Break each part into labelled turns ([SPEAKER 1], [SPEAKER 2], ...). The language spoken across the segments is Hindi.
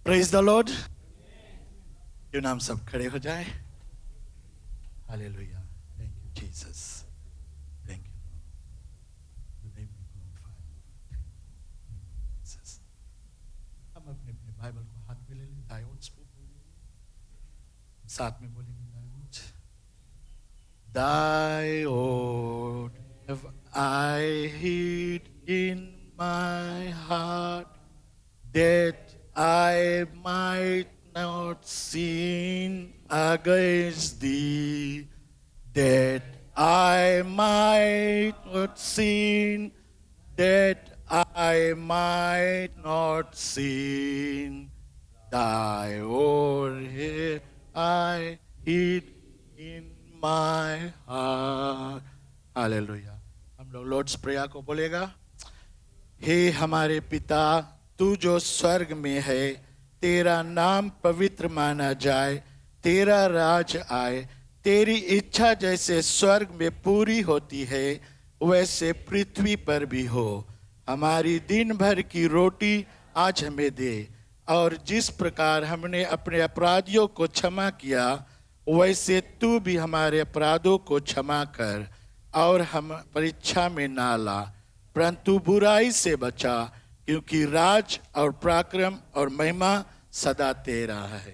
[SPEAKER 1] Praise the Lord. क्यों नाम सब खड़े हो जाए। Hallelujah. Thank you Jesus. Thank you Jesus. हम अपने अपने बाइबल को हाथ में ले लें, दाएं ओर से साथ में बोलेंगे दाएं ओर। Have I hid in my heart that I might not sin against thee, that I might not sin, that I might not sin. Thy word have I hid in my heart. Hallelujah. हम लोग लॉर्ड्स प्रेयर को बोलेगा। हे हमारे पिता, तू जो स्वर्ग में है, तेरा नाम पवित्र माना जाए, तेरा राज आए, तेरी इच्छा जैसे स्वर्ग में पूरी होती है वैसे पृथ्वी पर भी हो। हमारी दिन भर की रोटी आज हमें दे, और जिस प्रकार हमने अपने अपराधियों को क्षमा किया वैसे तू भी हमारे अपराधों को क्षमा कर, और हम परीक्षा में ना ला परंतु बुराई से बचा, क्योंकि राज और पराक्रम और महिमा सदा तेरा है।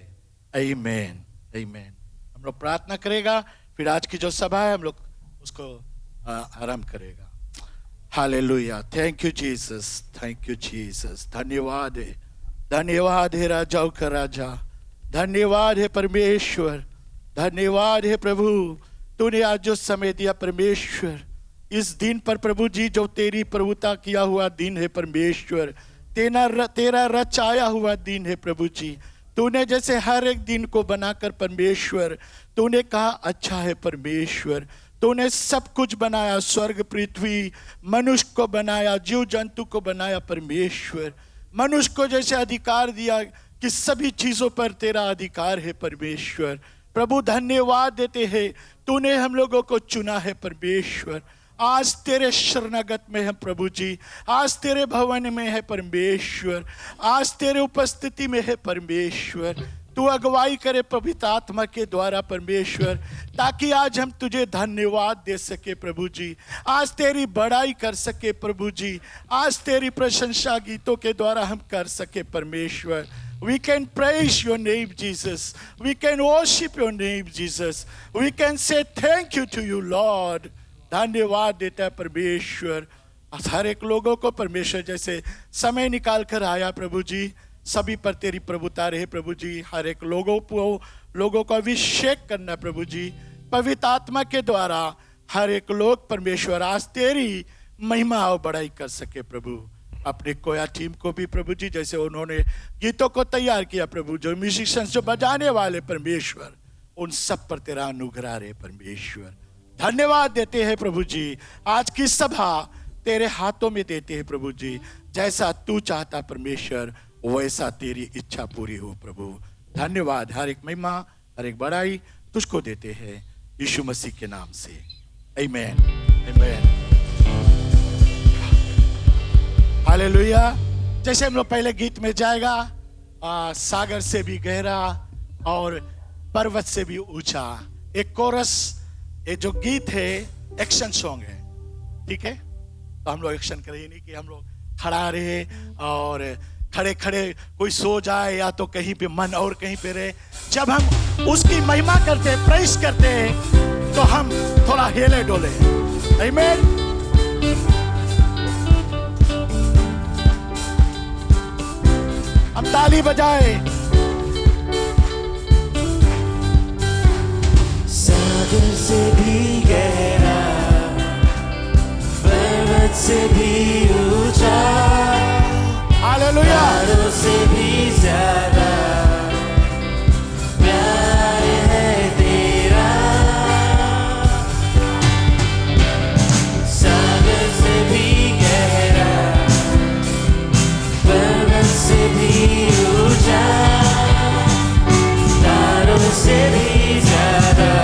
[SPEAKER 1] आमीन आमीन। हम लोग प्रार्थना करेगा, फिर आज की जो सभा है हम लोग उसको आरंभ करेगा। Hallelujah. Thank you Jesus, thank you Jesus. धन्यवाद है, धन्यवाद है राजाओं का राजा, धन्यवाद है परमेश्वर, धन्यवाद है प्रभु। तूने आज जो समय दिया परमेश्वर, इस दिन पर प्रभु जी जो तेरी प्रभुता किया हुआ दिन है परमेश्वर, तेरा रचाया हुआ दिन है प्रभु जी। तूने जैसे हर एक दिन को बनाकर परमेश्वर तूने कहा अच्छा है परमेश्वर। तूने सब कुछ बनाया, स्वर्ग पृथ्वी, मनुष्य को बनाया, जीव जंतु को बनाया परमेश्वर। मनुष्य को जैसे अधिकार दिया कि सभी चीजों पर तेरा अधिकार है परमेश्वर। प्रभु धन्यवाद देते हैं, तूने हम लोगों को चुना है परमेश्वर। आज तेरे शरणागत में है प्रभु जी, आज तेरे भवन में है परमेश्वर, आज तेरे उपस्थिति में है परमेश्वर। तू अगुवाई करे पवित्र आत्मा के द्वारा परमेश्वर, ताकि आज हम तुझे धन्यवाद दे सके प्रभु जी, आज तेरी बड़ाई कर सके प्रभु जी, आज तेरी प्रशंसा गीतों के द्वारा हम कर सके परमेश्वर। We can praise your name Jesus, we can worship your name Jesus, we can say thank you to you Lord। धन्यवाद देता है परमेश्वर। हर एक लोगों को परमेश्वर जैसे समय निकाल कर आया प्रभु जी, सभी पर तेरी प्रभुता रहे प्रभु जी। हर एक लोगों को अभिषेक करना प्रभु जी, पवित्र आत्मा के द्वारा हर एक लोग परमेश्वर आज तेरी महिमा और बड़ाई कर सके प्रभु। अपने कोया टीम को भी प्रभु जी जैसे उन्होंने गीतों को तैयार किया प्रभु, जो म्यूजिशियंस जो बजाने वाले परमेश्वर, उन सब पर तेरा अनुग्रह रहे परमेश्वर। धन्यवाद देते हैं प्रभु जी, आज की सभा तेरे हाथों में देते हैं प्रभु जी। जैसा तू चाहता परमेश्वर वैसा तेरी इच्छा पूरी हो प्रभु। धन्यवाद। हर एक महिमा हर एक बड़ाई तुझको देते हैं यीशु मसीह के नाम से। आमीन आमीन। हालेलुया। जैसे हम लोग पहले गीत में जाएगा, सागर से भी गहरा और पर्वत से भी ऊंचा, एक कोरस, ये जो गीत है एक्शन सॉन्ग है, ठीक है। तो हम लोग एक्शन करें, नहीं कि हम लोग खड़ा रहे और खड़े खड़े कोई सो जाए या तो कहीं पे मन और कहीं पे रहे। जब हम उसकी महिमा करते हैं, प्रेस करते हैं, तो हम थोड़ा हिले डोले। आमीन। हम ताली बजाए।
[SPEAKER 2] सागर से भी गहरा, पर्वत से भी ऊंचा,
[SPEAKER 1] हालेलुया,
[SPEAKER 2] तारों से भी ज्यादा प्यार है तेरा। सागर से भी गहरा, पर्वत से भी ऊंचा, तारों से भी ज्यादा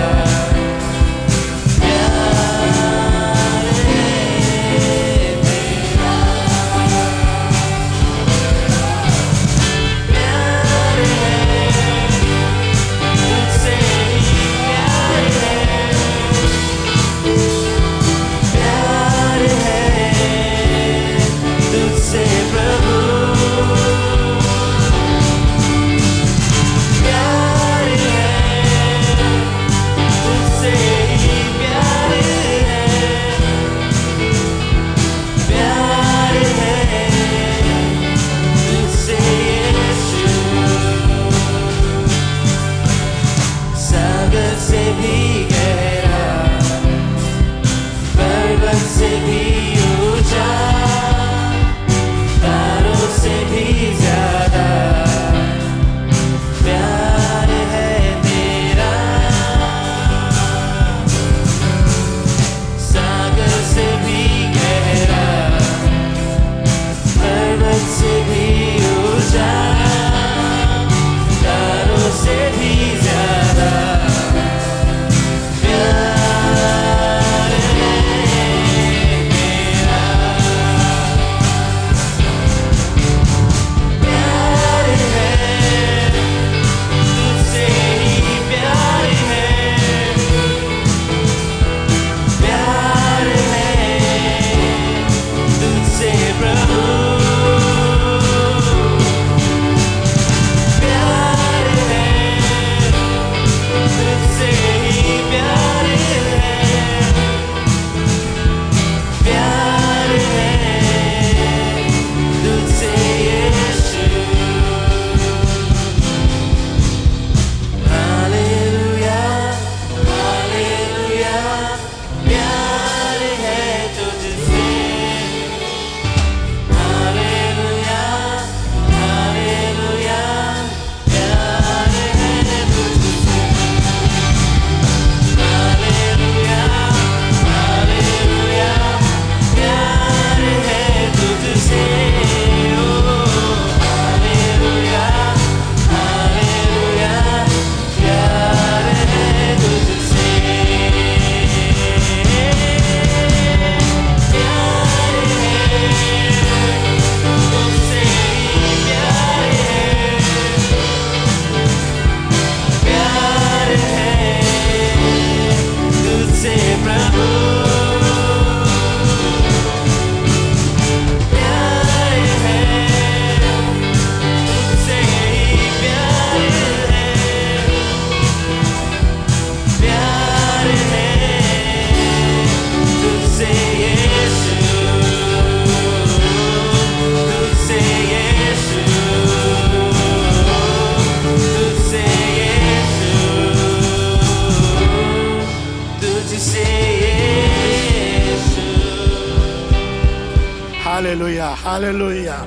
[SPEAKER 1] hallelujah.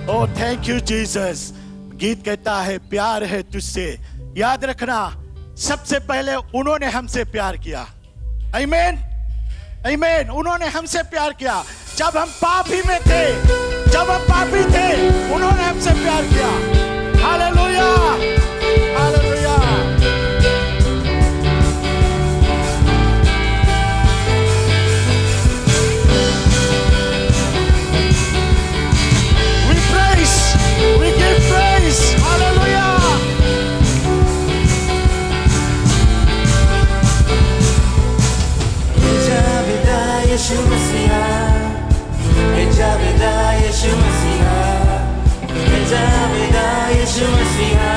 [SPEAKER 1] Oh thank you Jesus. गीत कहता है प्यार है तुझसे। याद रखना, सबसे पहले उन्होंने हमसे प्यार किया। आमीन, आमीन। उन्होंने हमसे प्यार किया जब हम पापी में थे, जब हम पापी थे उन्होंने हमसे प्यार किया। Hallelujah, hallelujah. We give praise. Hallelujah.
[SPEAKER 2] जावेदा यीशु मसीहा, जावेदा यीशु मसीहा, जावेदा यीशु मसीहा,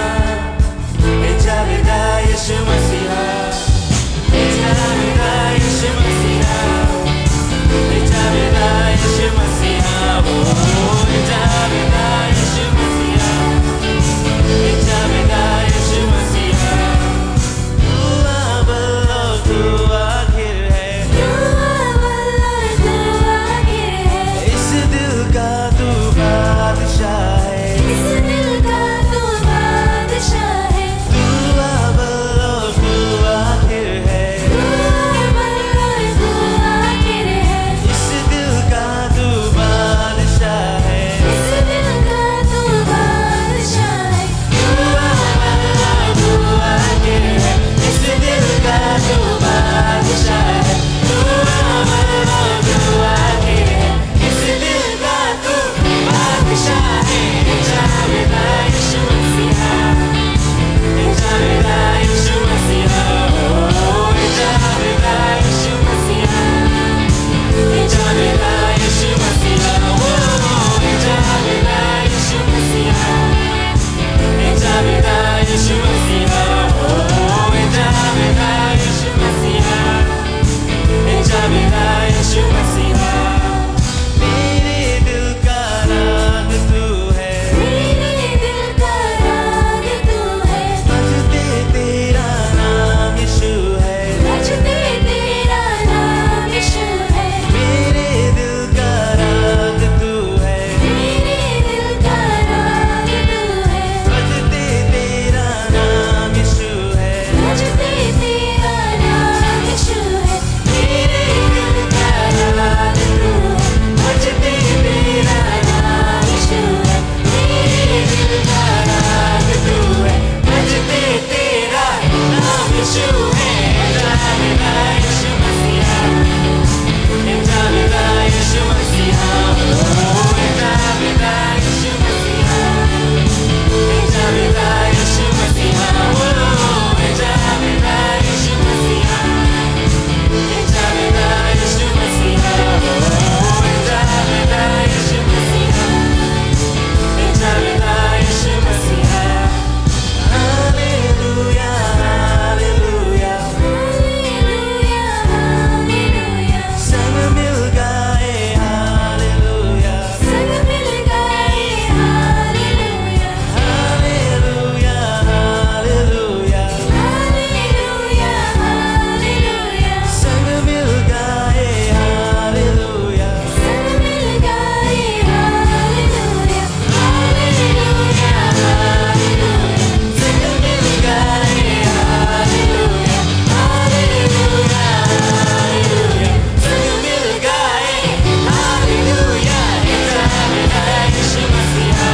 [SPEAKER 2] जावेदा यीशु मसीहा, जावेदा यीशु मसीहा, जावेदा यीशु मसीहा, ओ जावेदा यीशु मसीहा, जावेदा यीशु मसीहा। तू अव्वल तू आखिर है, इस दिल का तू बादशाह है, तू अव्वल तू आखिर है, इस दिल का तू बादशाह है, तू अव्वल तू आखिर है, इस दिल का तू बादशाह है, तू अव्वल तू आखिर है, इस दिल का तू बादशाह है। जावेदा यीशु मसीहा, जावेदा यीशु मसीहा, ओ जावेदा यीशु मसीहा, जावेदा यीशु मसीहा, ओ जावेदा यीशु मसीहा, जावेदा यीशु मसीहा, ओ जावेदा यीशु मसीहा, जावेदा यीशु मसीहा। मेरे दिल का राग तू है, बजते तेरा नाम यीशु है, मेरे दिल का राग तू है, बजते तेरा नाम यीशु है, मेरे दिल का राग तू है, बजते तेरा नाम यीशु है, मेरे दिल का राग तू है, बजते तेरा नाम यीशु है। जावेदा यीशु मसीहा, जावेदा यीशु मसीहा, ओ जावेदा यीशु मसीहा, जावेदा यीशु मसीहा, ओ जावेदा यीशु मसीहा, जावेदा यीशु मसीहा, ओ जावेदा यीशु मसीहा, जावेदा यीशु मसीहा। हालेलुया, हालेलुया, संग मिल गाए हालेलुया, हालेलुया, हालेलुया, संग मिल गाए हालेलुया, संग मिल गाए हालेलुया, हालेलुया, हालेलुया, संग मिल गाए हालेलुया। जावेदा यीशु मसीहा,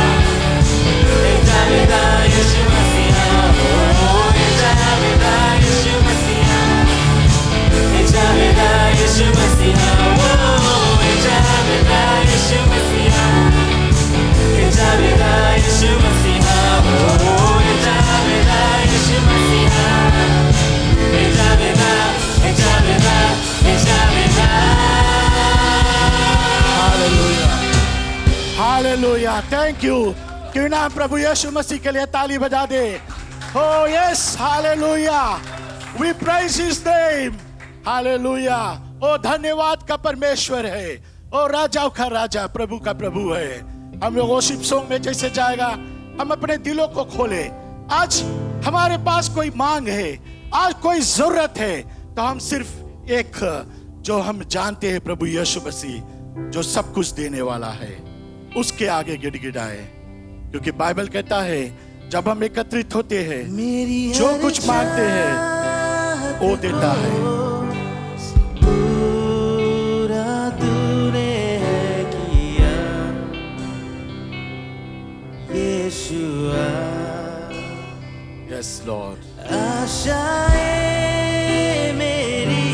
[SPEAKER 2] जावेदा यीशु मसीहा, ओ जावेदा यीशु मसीहा, जावेदा यीशु मसीहा, ओ जावेदा यीशु मसीहा, जावेदा यीशु मसीहा, ओ जावेदा यीशु मसीहा, Javeda, Javeda, Javeda.
[SPEAKER 1] Hallelujah, hallelujah. Thank you. क्यों ना हम प्रभु यीशु मसीह के लिए ताली बजा दे। Oh yes, hallelujah. We praise his name. Hallelujah. Oh धन्यवाद का परमेश्वर है। ओ राजाओं का राजा, प्रभु का प्रभु है। हम लोग वर्शिप सॉन्ग में जैसे जाएगा, हम अपने दिलों को खोले। आज हमारे पास कोई मांग है, आज कोई जरूरत है, तो हम सिर्फ एक जो हम जानते हैं प्रभु यीशु मसीह जो सब कुछ देने वाला है। उसके आगे गिड़गिड़ाए, क्योंकि बाइबल कहता है जब हम एकत्रित होते हैं जो कुछ मांगते हैं वो देता है।
[SPEAKER 2] पूरा तूने किया यीशुआ,
[SPEAKER 1] यस लॉर्ड।
[SPEAKER 2] आशाएं मेरी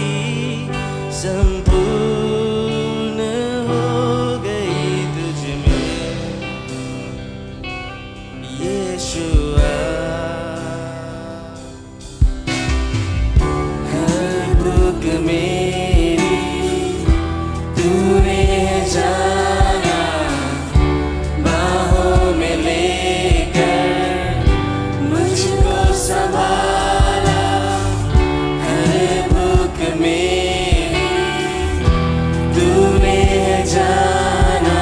[SPEAKER 2] संपूर्ण हो गई तुझ में यीशुआ। हर दुख मेरी तूने जाना, बाहों में लेकर मुझको संभाला। हर दुख मेरी तूने जाना,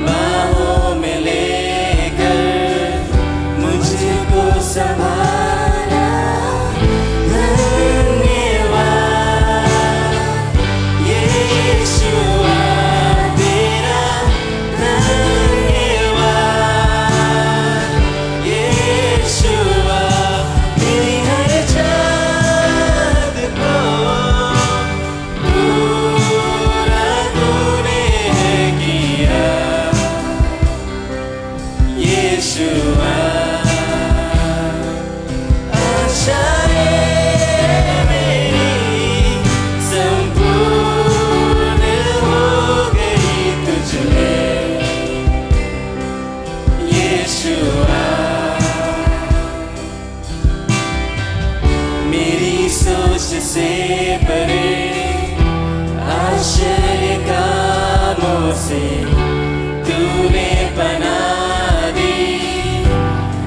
[SPEAKER 2] बाहों में लेकर मुझको संभाला। धन्यवाद यीशुआ तेरा, धन्यवाद यीशुआ। मेरी हर चाहत को पूरा तूने किया यीशुआ। आशाएं मेरी संपूर्ण हो गई तुझ में यीशुआ। मेरी सोच से परे आश्चर्य कामों से तूने पनाह दी।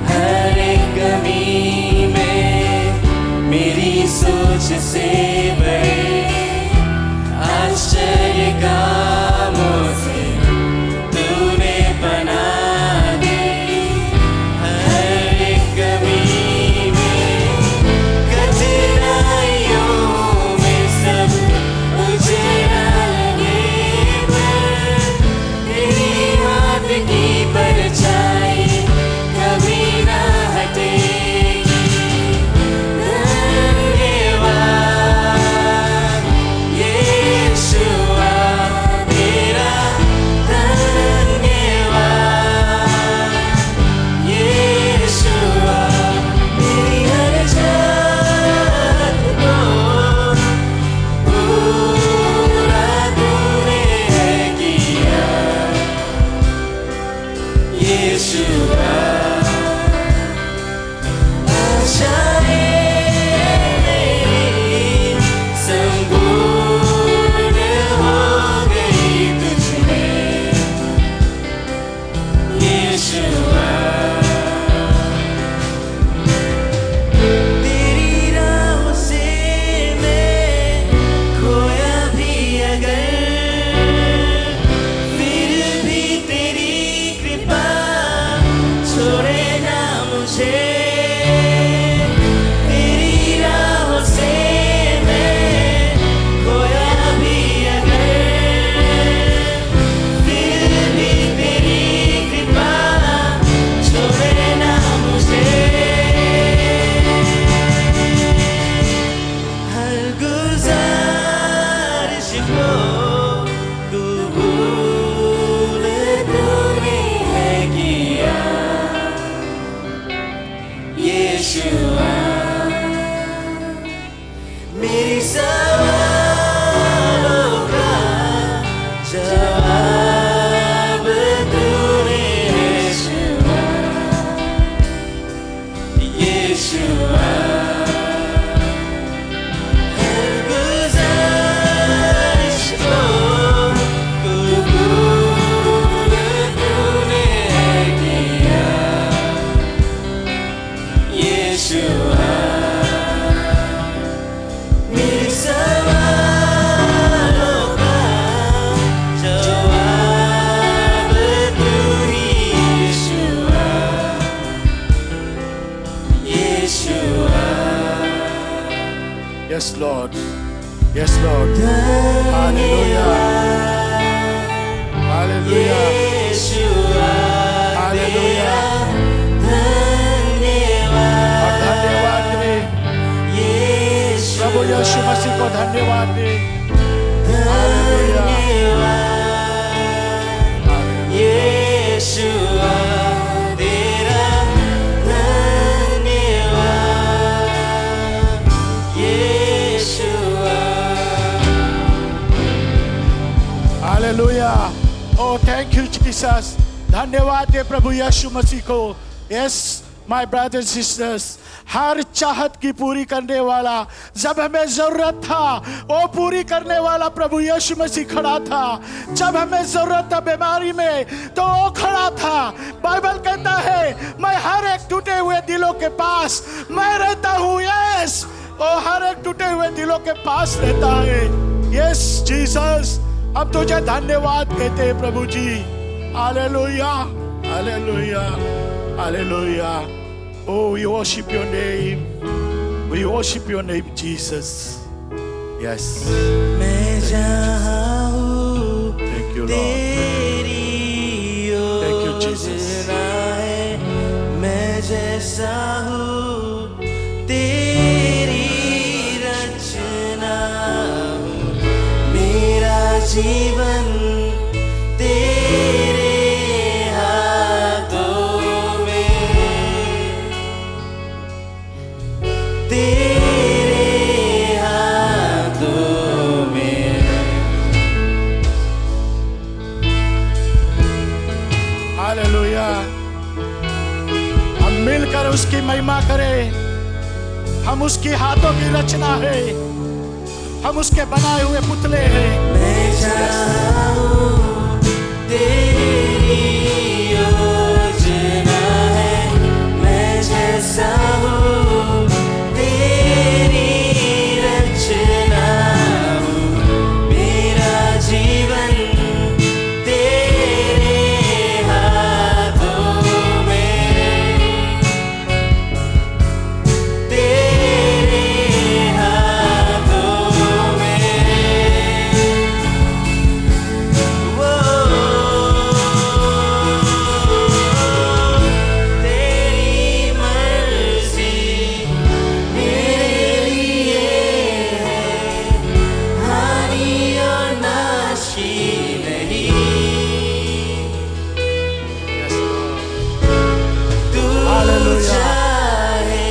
[SPEAKER 2] हर एक कमी में मेरी सोच से बड़े आश्चर्य कामों से तूने पनाह दी। हर एक कमी में, कठिनाइयों में सब उजड़ने पर तेरी हाथ की परछाई कभी ना हटेगी। धन्यवाद यीशुआ तेरा, धन्यवाद यीशुआ। मेरी हर चाहत को पूरा तूने किया यीशुआ। आशाएं मेरी संपूर्ण हो गई तुझ में यीशुआ। तेरी राहों से मैं खोया भी अगर, फिर भी तेरी कृपा छोड़े ना मुझे। तेरी राहों से मैं खोया भी अगर, फिर भी तेरी कृपा छोड़े ना मुझे। हर गुजारिश को कबूल तूने किया यीशुआ। मेरी सवालों का जवाब तूने यीशुआ, यीशुआ। हर गुजारिश को कबूल तूने किया यीशुआ। मेरे सवालों का जवाब तू ही Yeshua, Yeshua.
[SPEAKER 1] Yes, Lord. Yes, Lord. Hallelujah. Hallelujah,
[SPEAKER 2] Yeshua
[SPEAKER 1] hallelujah.
[SPEAKER 2] तेरा
[SPEAKER 1] और धन्यवाद दे प्रभु यीशु मसीह को, धन्यवाद दे। हालेलुया,
[SPEAKER 2] यीशुआ तेरा धन्यवाद, यीशुआ।
[SPEAKER 1] Hallelujah. Oh, thank you, Jesus. धन्यवाद दे प्रभु यीशु मसीह को। Yes, my brothers and sisters, हर चाहत की पूरी करने वाला, जब हमें जरूरत था वो पूरी करने वाला प्रभु यीशु मसीह खड़ा था। जब हमें जरूरत था बीमारी में तो वो खड़ा था। बाइबल कहता है मैं हर एक टूटे हुए दिलों के पास मैं रहता हूँ। यस, वो हर एक टूटे हुए दिलों के पास रहता है। यस जीसस, हम तुझे धन्यवाद कहते हैं प्रभु जी। Hallelujah, hallelujah, hallelujah. Oh, we worship your name. We worship your name, Jesus. Yes.
[SPEAKER 2] मैं जहाँ हूँ
[SPEAKER 1] Thank you, Lord.
[SPEAKER 2] तेरी
[SPEAKER 1] Thank you, Jesus.
[SPEAKER 2] योजना है। मैं जैसा हूँ तेरी रचना हूँ। मेरा जीवन तेरे हाथों में, तेरे हाथों में।
[SPEAKER 1] हालेलुया। हम मिलकर उसकी महिमा करें। हम उसकी हाथों की रचना है। हम उसके बनाए हुए पुतले हैं।
[SPEAKER 2] मैं जहाँ हूँ तेरी योजना है। मैं जैसा हूँ तेरी रचना हूँ। मेरा जीवन तेरे हाथों में, तेरे हाथों में। वो तेरी मर्जी मेरे लिए है, हानि और नाशी नहीं।
[SPEAKER 1] Yes, Lord.
[SPEAKER 2] तू
[SPEAKER 1] हालेलुया।
[SPEAKER 2] चाहे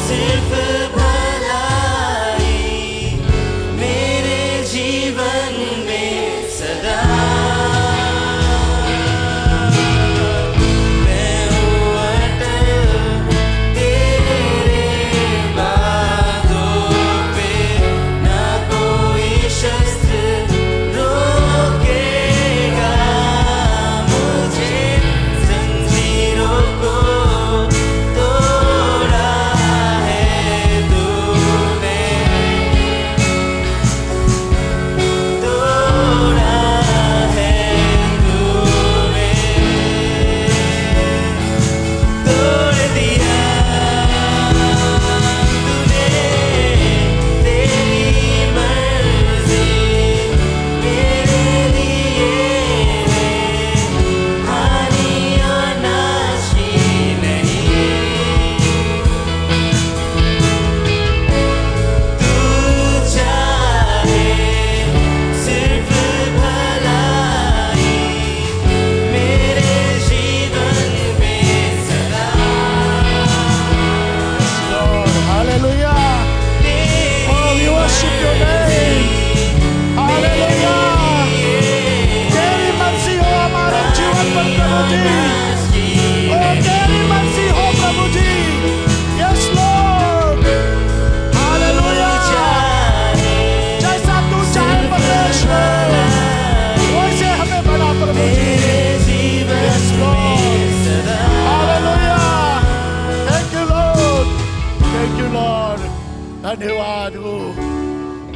[SPEAKER 2] सिर्फ भलाई मेरे जीवन में सदा। मैं हूँ अटल तेरे बातों पे, ना कोई शस्त्र रोकेगा मुझे। जंजीरों को तोड़ा है तूने, तोड़ा है तूने, तोड़ दिया तूने। तेरी मर्जी मेरे लिए है, हानि और नाशी नहीं। तू चाहे सिर्फ भलाई मेरे जीवन में सदा।
[SPEAKER 1] Lord, hallelujah. Oh, we worship your name. Hallelujah. तेरी मर्जी हो हमारे जीवन पर प्रभु जी। ओ तेरी मर्जी हो प्रभु जी। Yes, Lord. Hallelujah. जैसा तू चाहे परमेश्वर, वैसे हमें बना प्रभु जी। Yes, Lord. Hallelujah. Thank you, Lord. Thank you, Lord. धन्यवाद हो।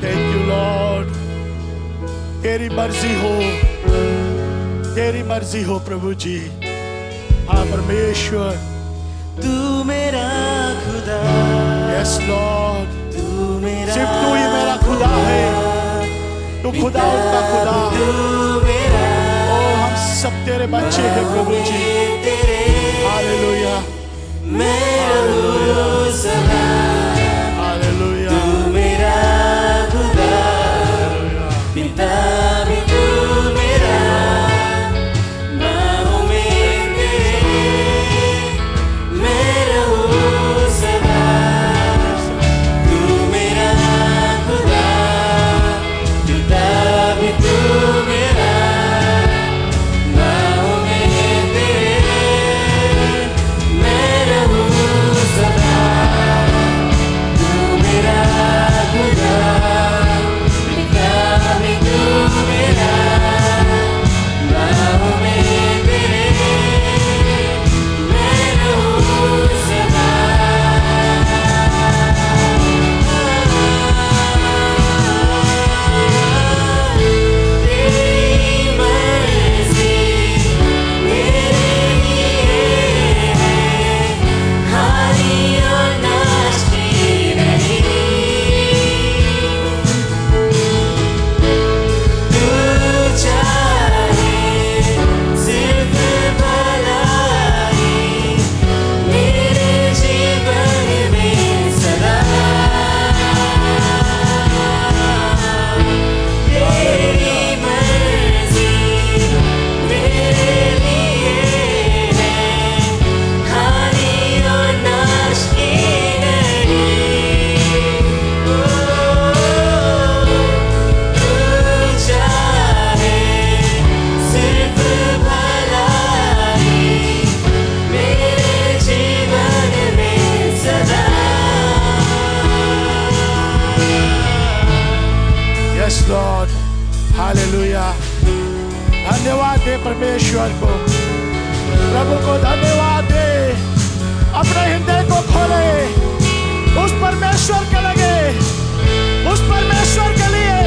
[SPEAKER 1] Thank you, Lord. तेरी मर्जी हो, तेरी मर्जी हो प्रभु जी। हाँ परमेश्वर।
[SPEAKER 2] तू मेरा खुदा,
[SPEAKER 1] Yes, Lord.
[SPEAKER 2] तू मेरा
[SPEAKER 1] सिर्फ तू ही मेरा खुदा है। तू खुदा उनका खुदा।
[SPEAKER 2] तू मेरा
[SPEAKER 1] तेरे बच्चे हैं प्रभु जी। हालेलुया,
[SPEAKER 2] मैं रहूं सदा,
[SPEAKER 1] हालेलुया,
[SPEAKER 2] तू मेरा खुदा, पिता भी तू मेरा, बाहों में तेरे मैं रहूं सदा, तू मेरा खुदा, पिता भी तू मेरा, बाहों में तेरे मैं रहूं सदा, तू मेरा खुदा, पिता भी तू मेरा, बाहों में तेरे मैं रहूं सदा। तेरी मर्ज़ी मेरे लिए है, हानि और नाश की नहीं। तू चाहे सिर्फ भलाई मेरे जीवन में सदा। तेरी मर्ज़ी मेरे लिए है, हानि और नाश की नहीं। तू चाहे सिर्फ भलाई मेरे जीवन में सदा।
[SPEAKER 1] Yes Lord, hallelujah. धन्यवाद दे परमेश्वर को, प्रभु को धन्यवाद दे। अपने हृदय को खोले, उस परमेश्वर के लगे, उस परमेश्वर के लिए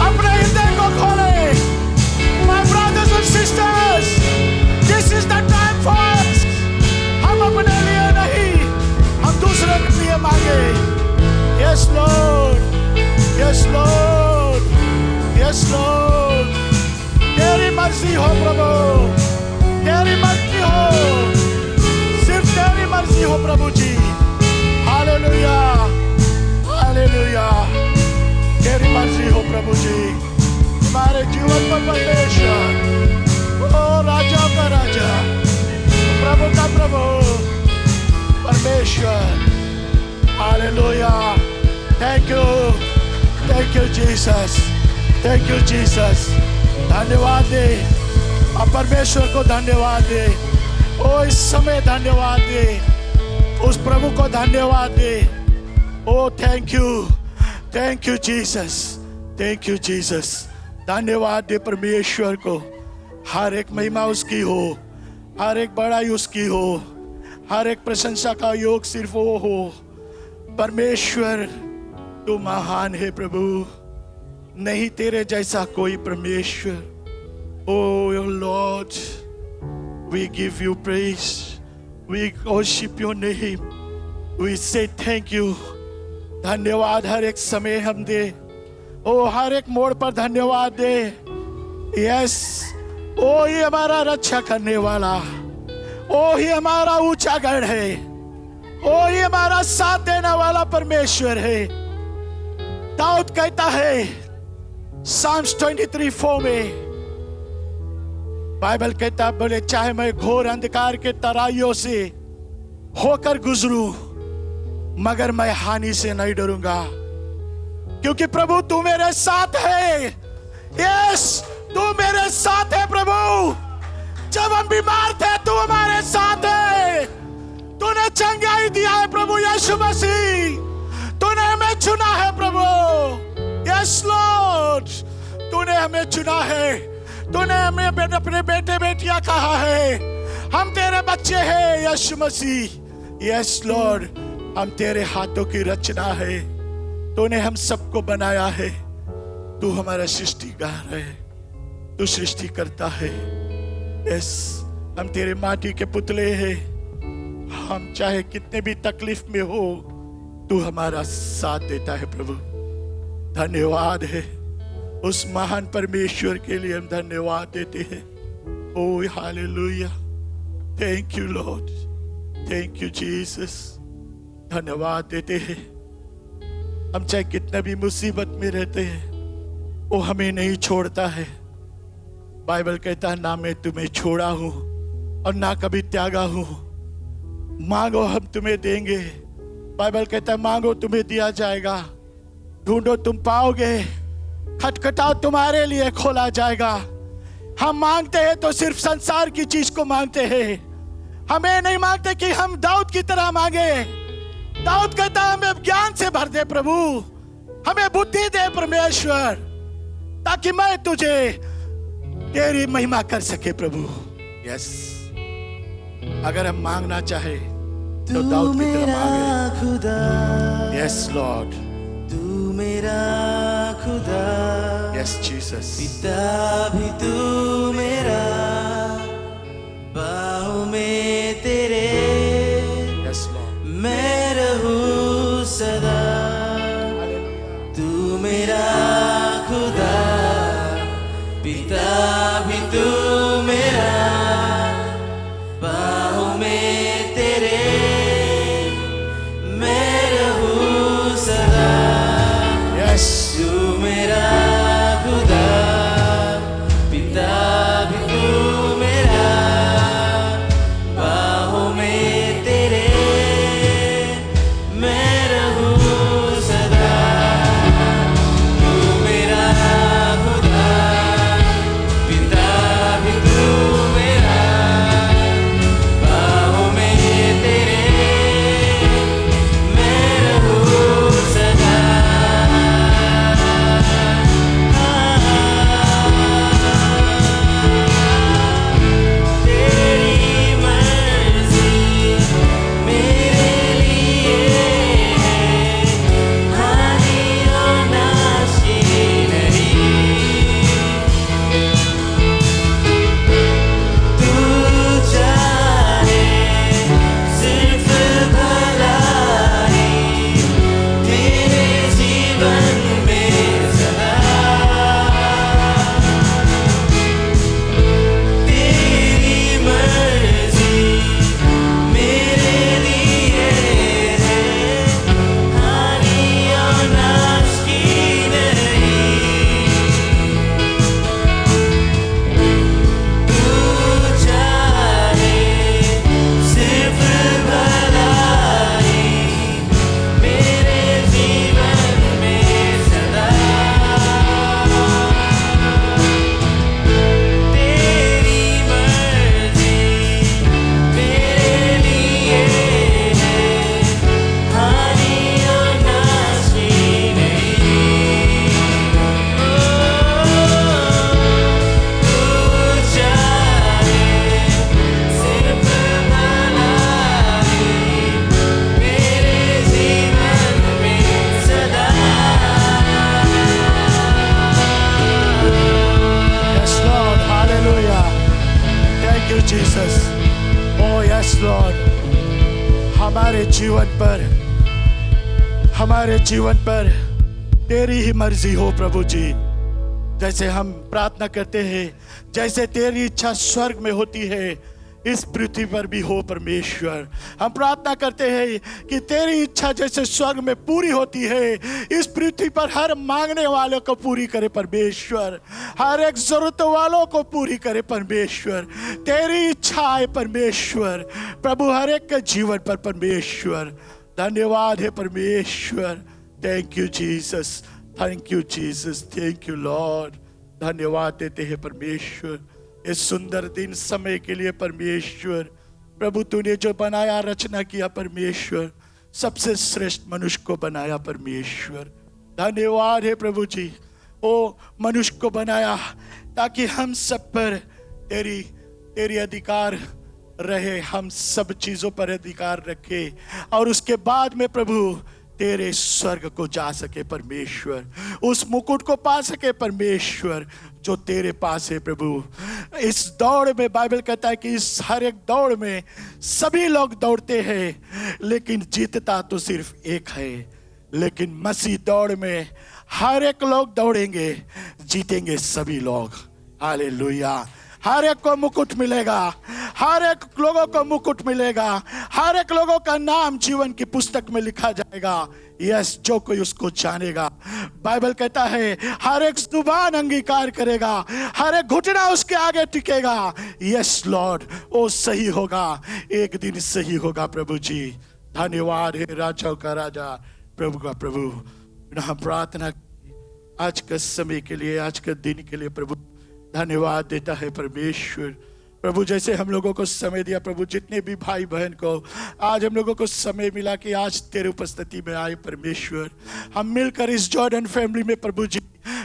[SPEAKER 1] अपने हृदय को खोले। My brothers and sisters, this is the time for us. हम अपने लिए नहीं, हम दूसरे के लिए मांगे। Yes Lord, yes Lord, yes Lord। तेरी मर्जी हो प्रभु, तेरी मर्जी हो, सिर्फ तेरी मर्जी हो प्रभु जी। Hallelujah, hallelujah. तेरी मर्जी हो प्रभु जी, हमारे जीवन पर परमेश्वर, ओ राजा का राजा, प्रभु का प्रभु, परमेश्वर। Hallelujah. Thank you Jesus, thank you Jesus. धन्यवाद दे, अब परमेश्वर को धन्यवाद दे। ओ इस समय धन्यवाद दे, उस प्रभु को धन्यवाद दे। Oh thank you Jesus, thank you Jesus. धन्यवाद दे परमेश्वर को। हर एक महिमा उसकी हो, हर एक बड़ाई उसकी हो, हर एक प्रशंसा का योग सिर्फ वो हो। परमेश्वर तू महान है प्रभु, नहीं तेरे जैसा कोई परमेश्वर। Oh Lord, we give you praise, we worship your name, we say thank you. धन्यवाद हर एक समय हम दे, ओ हर एक मोड़ पर धन्यवाद दे। यस, ओ ही हमारा रक्षा करने वाला, ओ ही हमारा ऊंचा गढ़ है, ओ ही हमारा साथ देने वाला परमेश्वर है। दाऊद कहता है Psalms 23:4 में, बाइबल कहता बोले चाहे मैं घोर अंधकार के तराइयों से होकर गुजरूं, मगर मैं हानि से नहीं डरूंगा, क्योंकि प्रभु तू मेरे साथ है। यस, तू मेरे साथ है प्रभु। जब हम बीमार थे तू हमारे साथ है। तूने चंगाई दिया है प्रभु यीशु मसीह। तूने हमें चुना है प्रभु। यस लॉर्ड, तूने हमें चुना है। तूने हमें अपने बेटे बेटियां कहा है, हम तेरे बच्चे हैं यीशु मसीह। यस लॉर्ड, हम तेरे हाथों की रचना है। तूने हम सबको बनाया है। तू हमारा सृष्टिकार है, तू सृष्टि करता है। यस, हम तेरे माटी के पुतले हैं। हम चाहे कितने भी तकलीफ में हो, तू हमारा साथ देता है प्रभु। धन्यवाद है उस महान परमेश्वर के लिए, हम धन्यवाद देते हैं। Oh, hallelujah. Thank you, Lord. Thank you, Jesus. धन्यवाद देते हैं। हम चाहे कितना भी मुसीबत में रहते हैं, वो हमें नहीं छोड़ता है। बाइबल कहता है, ना मैं तुम्हें छोड़ा हूं और ना कभी त्यागा हूं। मांगो हम तुम्हें देंगे। बाइबल कहता है, मांगो तुम्हें दिया जाएगा, ढूंढो तुम पाओगे, खटखटाओ तुम्हारे लिए खोला जाएगा। हम मांगते हैं तो सिर्फ संसार की चीज को मांगते हैं। हमें नहीं मांगते कि हम दाऊद की तरह मांगे। दाऊद कहता है, हमें ज्ञान से भर दे प्रभु, हमें बुद्धि दे परमेश्वर, ताकि मैं तुझे तेरी महिमा कर सके प्रभु। यस, अगर हम मांगना चाहे तो दाऊद की तरह मांगे।
[SPEAKER 2] खुदा,
[SPEAKER 1] यस लॉर्ड,
[SPEAKER 2] तू मेरा खुदा,
[SPEAKER 1] यस जीसस,
[SPEAKER 2] पिता भी तू मेरा, बाहों में तेरे
[SPEAKER 1] यस लॉर्ड,
[SPEAKER 2] मैं रहूं सदा। तू मेरा खुदा, पिता भी तू मेरा, बाहों में तेरे मैं रहूं सदा।
[SPEAKER 1] यस,
[SPEAKER 2] तू मेरा खुदा, पिता भी तू मेरा, बाहों में तेरे मैं रहूं सदा। तू मेरा खुदा, पिता भी तू मेरा, बाहों में तेरे मैं रहूं सदा। तेरी मर्जी मेरे लिए है, हानि और नाश की नहीं। तू चाहे सिर्फ भलाई तेरे जीवन में सदा। तेरी मर्जी मेरे लिए है, हानि और नाश की नहीं। तू चाहे सिर्फ भलाई मेरे जीवन में सदा। तेरी मर्जी मेरे लिए है, हानि और नाश की नहीं। तू चाहे सिर्फ भलाई मेरे जीवन में सदा।
[SPEAKER 1] yes Lord, hallelujah. Thank you Jesus. Oh yes Lord, हमारे जीवन पर तेरी ही मर्जी हो प्रभु जी। जैसे हम प्रार्थना करते हैं, जैसे तेरी इच्छा स्वर्ग में होती है, इस पृथ्वी पर भी हो परमेश्वर। हम प्रार्थना करते हैं कि तेरी इच्छा जैसे स्वर्ग में पूरी होती है, इस पृथ्वी पर हर मांगने वालों को पूरी करे परमेश्वर, हर एक जरूरत वालों को पूरी करे परमेश्वर। तेरी इच्छा है परमेश्वर प्रभु, हर एक के जीवन पर परमेश्वर। धन्यवाद है परमेश्वर। Thank you Jesus, thank you Jesus, thank you Lord. धन्यवाद देते हैं परमेश्वर इस सुंदर दिन समय के लिए परमेश्वर। प्रभु तूने जो बनाया, रचना किया परमेश्वर, सबसे श्रेष्ठ मनुष्य को बनाया परमेश्वर। धन्यवाद है प्रभु जी, ओ मनुष्य को बनाया ताकि हम सब पर तेरी अधिकार रहे, हम सब चीजों पर अधिकार रखे, और उसके बाद में प्रभु तेरे स्वर्ग को जा सके परमेश्वर, उस मुकुट को पा सके परमेश्वर जो तेरे पास है प्रभु। इस दौड़ में बाइबल कहता है कि इस हर एक दौड़ में सभी लोग दौड़ते हैं, लेकिन जीतता तो सिर्फ एक है। लेकिन मसीह दौड़ में हर एक लोग दौड़ेंगे, जीतेंगे सभी लोग। हालेलुया, हर एक को मुकुट मिलेगा, हर एक लोगों को मुकुट मिलेगा, हर एक लोगों का नाम जीवन की पुस्तक में लिखा जाएगा। यस, जो कोई उसको जानेगा, बाइबल कहता है हर एक जुबान अंगीकार करेगा, हर एक घुटना उसके आगे टिकेगा। यस लॉर्ड, वो सही होगा, एक दिन सही होगा प्रभु जी। धन्यवाद है राजाओं का राजा, प्रभु का प्रभु। हम प्रार्थना आज के समय के लिए, आज के दिन के लिए प्रभु धन्यवाद देता है परमेश्वर। प्रभु जैसे हम लोगों को समय दिया प्रभु, जितने भी भाई बहन को आज हम लोगों को समय मिला कि आज तेरे उपस्थिति में आए परमेश्वर, हम मिलकर इस जॉर्डन फैमिली में प्रभु जी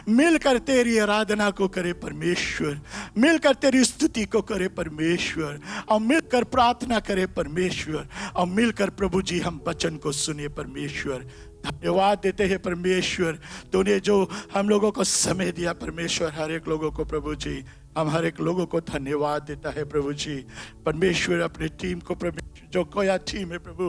[SPEAKER 1] मिलकर तेरी आराधना को करे परमेश्वर, मिलकर तेरी स्तुति को करे परमेश्वर, और मिलकर प्रार्थना करे परमेश्वर, और मिलकर प्रभु जी हम वचन को सुने परमेश्वर। धन्यवाद देते हैं परमेश्वर, तूने जो हम लोगों को समय दिया परमेश्वर, हर एक लोगों को प्रभु जी, हम हर एक लोगों को धन्यवाद देता है प्रभु जी। परमेश्वर अपने टीम को, परमेश्वर जो कोया टीम है प्रभु,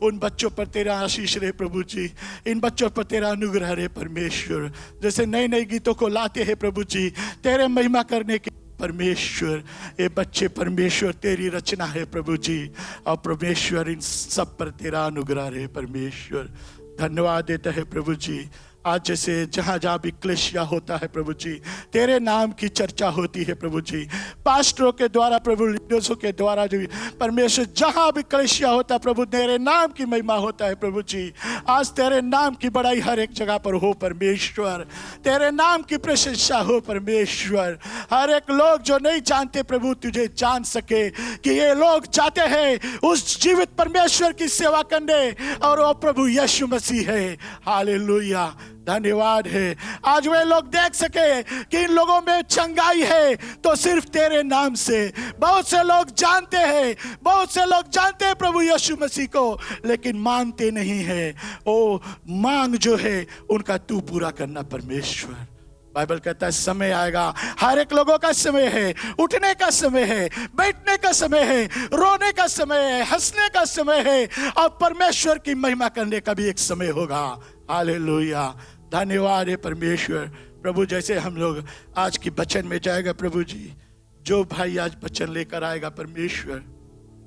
[SPEAKER 1] उन बच्चों पर तेरा आशीष रहे प्रभु जी, इन बच्चों पर तेरा अनुग्रह रहे परमेश्वर। जैसे नए नए गीतों को लाते हैं प्रभु जी तेरे महिमा करने के परमेश्वर, ये बच्चे परमेश्वर तेरी रचना है प्रभु जी, और परमेश्वर इन सब पर तेरा अनुग्रह रहे परमेश्वर। धन्यवाद देता है प्रभु जी। आज जैसे जहाँ जहाँ भी क्लेशिया होता है प्रभु जी, तेरे नाम की चर्चा होती है प्रभु जी, पास्टरों के द्वारा प्रभु, लीडर्सों के द्वारा जो परमेश्वर जहाँ भी क्लेशिया होता है प्रभु, तेरे नाम की महिमा होता है प्रभु जी। आज तेरे नाम की बड़ाई हर एक जगह पर हो परमेश्वर, तेरे नाम की प्रशंसा हो परमेश्वर। हर एक लोग जो नहीं जानते प्रभु तुझे जान सके कि ये लोग चाहते हैं उस जीवित परमेश्वर की सेवा करने, और वो प्रभु यीशु मसीह है। हालेलुया, धन्यवाद है। आज वे लोग देख सके कि इन लोगों में चंगाई है तो सिर्फ तेरे नाम से। बहुत से लोग जानते हैं, बहुत से लोग जानते हैं प्रभु यीशु मसीह को, लेकिन मानते नहीं है। ओ मांग जो है उनका तू पूरा करना परमेश्वर। बाइबल कहता है समय आएगा, हर एक लोगों का समय है, उठने का समय है, बैठने का समय है, रोने का समय है, हंसने का समय है, और परमेश्वर की महिमा करने का भी एक समय होगा। हालेलुया, धन्यवाद है परमेश्वर। प्रभु जैसे हम लोग आज की वचन में जाएगा प्रभु जी, जो भाई आज वचन लेकर आएगा परमेश्वर,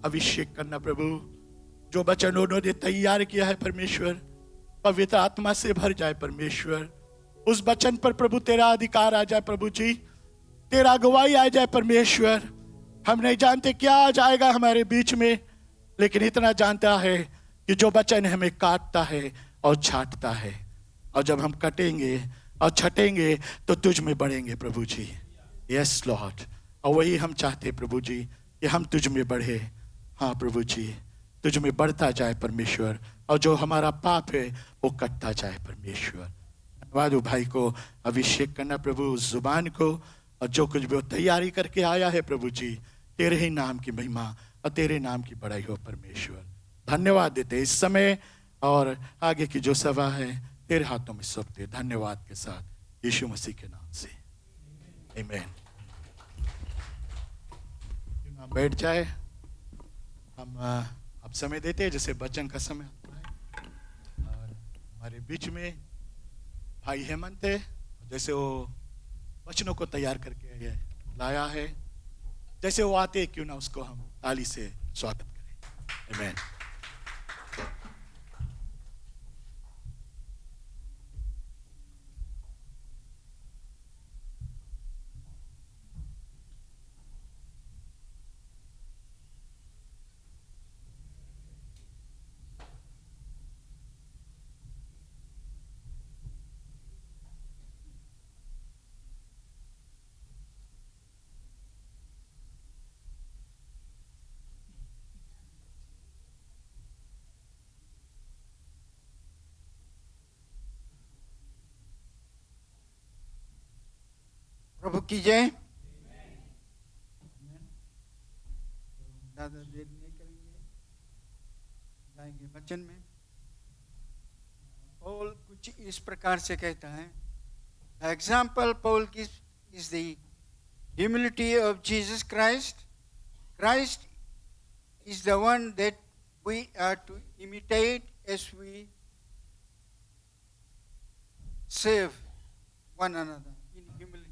[SPEAKER 1] अभिषेक करना प्रभु। जो वचन उन्होंने तैयार किया है परमेश्वर, पवित्र आत्मा से भर जाए परमेश्वर। उस वचन पर प्रभु तेरा अधिकार आ जाए प्रभु जी, तेरा गवाही आ जाए परमेश्वर। हम नहीं जानते क्या आ जाएगा हमारे बीच में, लेकिन इतना जानता है कि जो वचन हमें काटता है और छांटता है, और जब हम कटेंगे और छटेंगे तो तुझ में बढ़ेंगे प्रभु जी। यस लॉर्ड, और वही हम चाहते हैं प्रभु जी कि हम तुझ में बढ़े। हाँ प्रभु जी, तुझ में बढ़ता जाए परमेश्वर, और जो हमारा पाप है वो कटता जाए परमेश्वर। धन्यवाद भाई को अभिषेक करना प्रभु, उस जुबान को, और जो कुछ भी वो तैयारी करके आया है प्रभु जी, तेरे ही नाम की महिमा और तेरे नाम की बड़ाई हो परमेश्वर। धन्यवाद देते इस समय, और आगे की जो सभा है तेरे हाथों में सौंपते धन्यवाद के साथ यीशु मसीह के नाम से, आमीन। हम बैठ जाए। हम अब समय देते हैं जैसे वचन का समय आता है, और हमारे बीच में भाई हेमंत है, जैसे वो वचनों को तैयार करके लाया है, जैसे वो आते क्यों ना उसको हम ताली से स्वागत करें। आमीन।
[SPEAKER 3] प्रभु की जय। ज़्यादा देर नहीं करेंगे, जाएंगे वचन में। पौल कुछ इस प्रकार से कहता है, द एग्जाम्पल पौल की is the humility of Jesus Christ. Christ is the one that we are to imitate as we serve one another in humility.